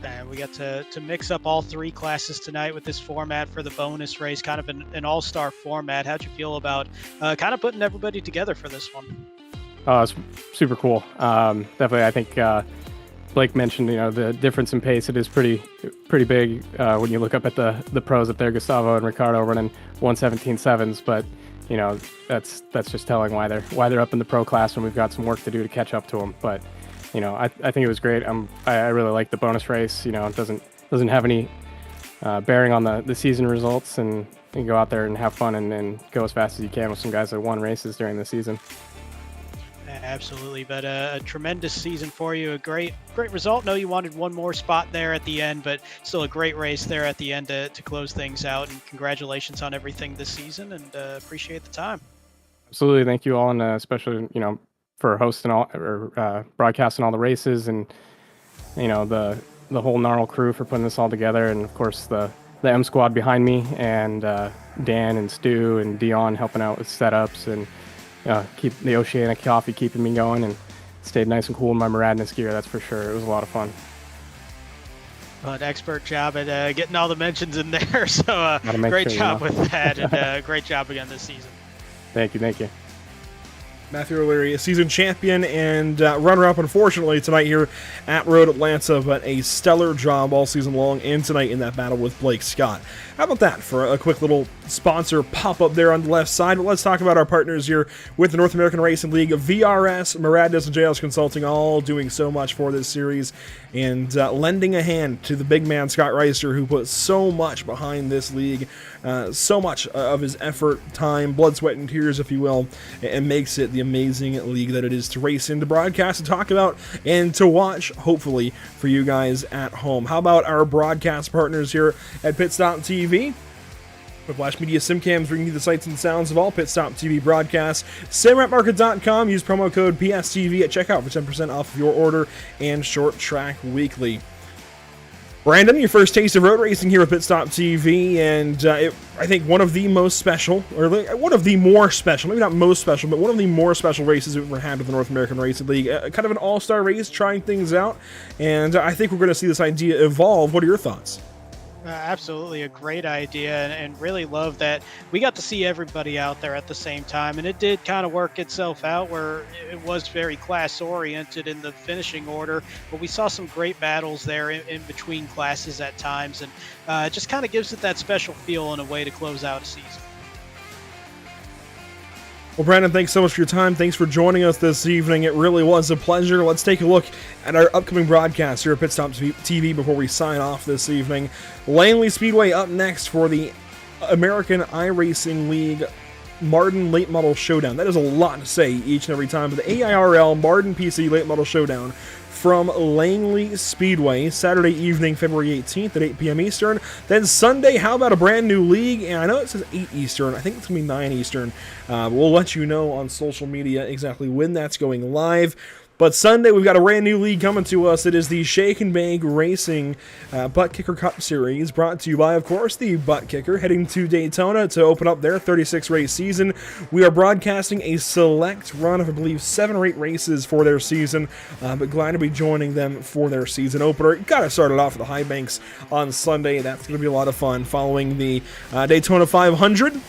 And we got to mix up all three classes tonight with this format for the bonus race, kind of an all-star format. How'd you feel about kind of putting everybody together for this one? It's super cool. Definitely, I think Blake mentioned, the difference in pace. It is pretty big when you look up at the pros up there, Gustavo and Ricardo running 1:17.7s, but that's just telling why they're up in the pro class when we've got some work to do to catch up to them. But I think it was great. I really like the bonus race. It doesn't have any bearing on the season results, and you can go out there and have fun and go as fast as you can with some guys that won races during the season. Absolutely, but a tremendous season for you. A great result. No, you wanted one more spot there at the end, but still a great race there at the end to close things out. And congratulations on everything this season, and appreciate the time. Absolutely, thank you all, and especially for hosting all or broadcasting all the races, and the whole NARL crew for putting this all together, and of course the M squad behind me, and Dan and Stu and Dion helping out with setups, and keep the Oceanic coffee keeping me going, and stayed nice and cool in my Maradness gear, that's for sure. It was a lot of fun. Well, an expert job at getting all the mentions in there, so great job with that, and great job again this season. Thank you. Matthew O'Leary, a season champion and runner-up, unfortunately, tonight here at Road Atlanta, but a stellar job all season long and tonight in that battle with Blake Scott. How about that for a quick little sponsor pop-up there on the left side? But let's talk about our partners here with the North American Racing League, VRS, Maradness, and JLS Consulting, all doing so much for this series and lending a hand to the big man, Scott Reister, who put so much behind this league, so much of his effort, time, blood, sweat, and tears, if you will, and makes it the amazing league that it is to race in, to broadcast, to talk about, and to watch, hopefully, for you guys at home. How about our broadcast partners here at Pit Stop TV? Whiplash Media SimCams bringing you the sights and sounds of all Pit Stop TV broadcasts. SimRapMarket.com. Use promo code PSTV at checkout for 10% off of your order, and Short Track Weekly. Brandon, your first taste of road racing here with Pit Stop TV, and I think one of the most special, or one of the more special, maybe not most special, but one of the more special races we've ever had with the North American Racing League. Kind of an all-star race, trying things out, and I think we're going to see this idea evolve. What are your thoughts? Absolutely a great idea, and really love that we got to see everybody out there at the same time, and it did kind of work itself out where it was very class oriented in the finishing order, but we saw some great battles there in between classes at times, and it just kind of gives it that special feel and a way to close out a season. Well, Brandon, thanks so much for your time. Thanks for joining us this evening. It really was a pleasure. Let's take a look at our upcoming broadcast here at Pit Stop TV before we sign off this evening. Langley Speedway up next for the American iRacing League Martin Late Model Showdown. That is a lot to say each and every time, but the AIRL Martin PC Late Model Showdown from Langley Speedway, Saturday evening, February 18th at 8 p.m. Eastern. Then Sunday, how about a brand new league? And I know it says 8 Eastern. I think it's going to be 9 Eastern. We'll let you know on social media exactly when that's going live. But Sunday, we've got a brand new league coming to us. It is the Shake and Bake Racing Butt Kicker Cup Series, brought to you by, of course, the Butt Kicker, heading to Daytona to open up their 36-race season. We are broadcasting a select run of, I believe, 7 or 8 races for their season, but glad to be joining them for their season opener. Got to start it off with the High Banks on Sunday. That's going to be a lot of fun following the Daytona 500.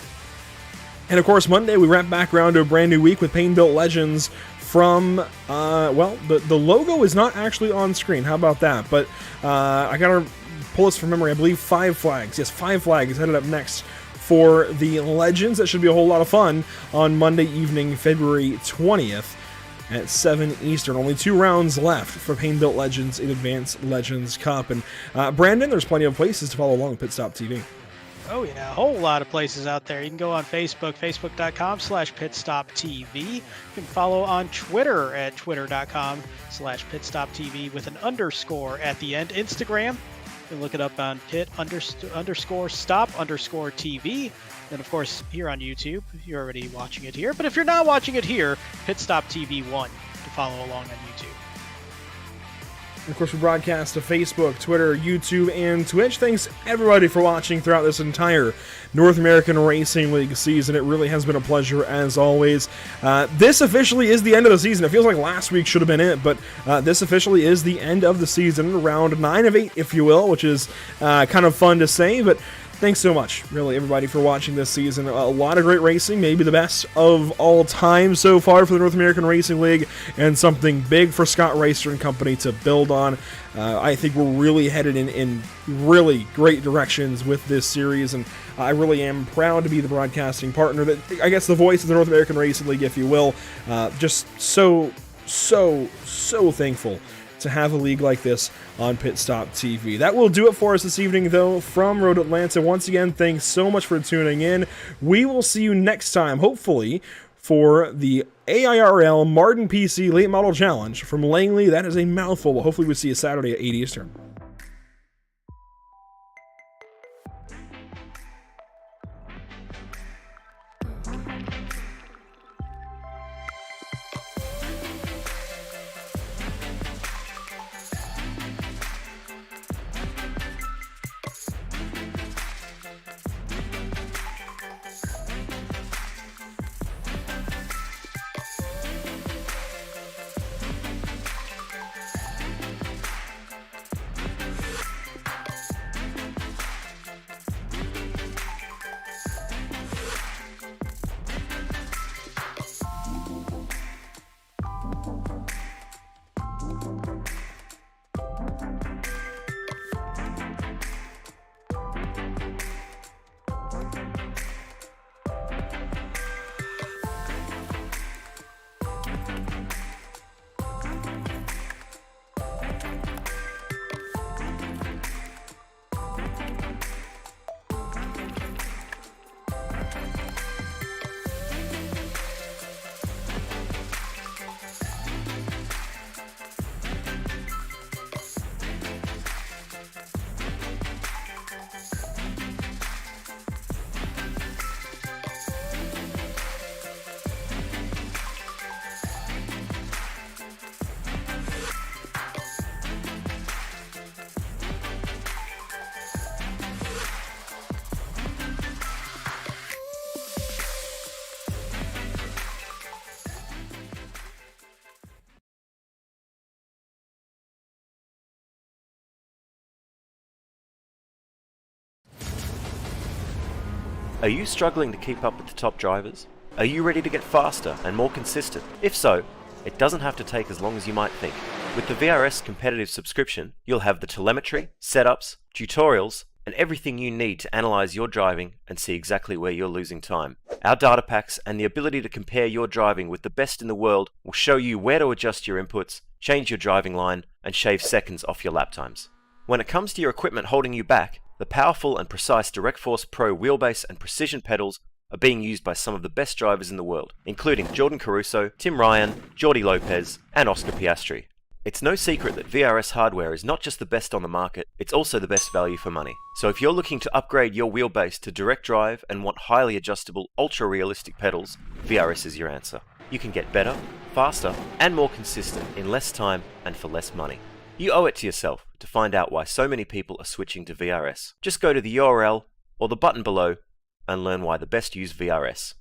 And, of course, Monday, we wrap back around to a brand new week with Pain Built Legends from, the logo is not actually on screen. How about that? But I got to pull this from memory. I believe 5 Flags. Yes, 5 Flags headed up next for the Legends. That should be a whole lot of fun on Monday evening, February 20th at 7 Eastern. Only 2 rounds left for Pain Built Legends in Advanced Legends Cup. And Brandon, there's plenty of places to follow along with Pit Stop TV. Oh yeah, a whole lot of places out there. You can go on Facebook, facebook.com/pitstoptv. You can follow on Twitter at twitter.com/pitstoptv with an underscore at the end. Instagram, you can look it up on pit_stop_TV. And of course, here on YouTube, you're already watching it here. But if you're not watching it here, PitStopTV1 to follow along on YouTube. And of course, we broadcast to Facebook, Twitter, YouTube, and Twitch. Thanks, everybody, for watching throughout this entire North American Racing League season. It really has been a pleasure, as always. This officially is the end of the season. It feels like last week should have been it, but this officially is the end of the season. Round 9 of 8, if you will, which is kind of fun to say, but thanks so much, really, everybody, for watching this season. A lot of great racing, maybe the best of all time so far for the North American Racing League, and something big for Scott Racer and company to build on. I think we're really headed in really great directions with this series, and I really am proud to be the broadcasting partner, that I guess the voice of the North American Racing League, if you will. Just so thankful to have a league like this on Pit Stop TV. That will do it for us this evening, though, from Road Atlanta. Once again, thanks so much for tuning in. We will see you next time, hopefully, for the AIRL Martin PC Late Model Challenge from Langley. That is a mouthful, but hopefully we'll see you Saturday at 8 Eastern. Are you struggling to keep up with the top drivers? Are you ready to get faster and more consistent? If so, it doesn't have to take as long as you might think. With the VRS competitive subscription, you'll have the telemetry, setups, tutorials, and everything you need to analyze your driving and see exactly where you're losing time. Our data packs and the ability to compare your driving with the best in the world will show you where to adjust your inputs, change your driving line, and shave seconds off your lap times. When it comes to your equipment holding you back, the powerful and precise Direct Force Pro wheelbase and precision pedals are being used by some of the best drivers in the world, including Jordan Caruso, Tim Ryan, Jordi Lopez, and Oscar Piastri. It's no secret that VRS hardware is not just the best on the market, it's also the best value for money. So if you're looking to upgrade your wheelbase to direct drive and want highly adjustable, ultra-realistic pedals, VRS is your answer. You can get better, faster, and more consistent in less time and for less money. You owe it to yourself to find out why so many people are switching to VRS. Just go to the URL or the button below and learn why the best use VRS.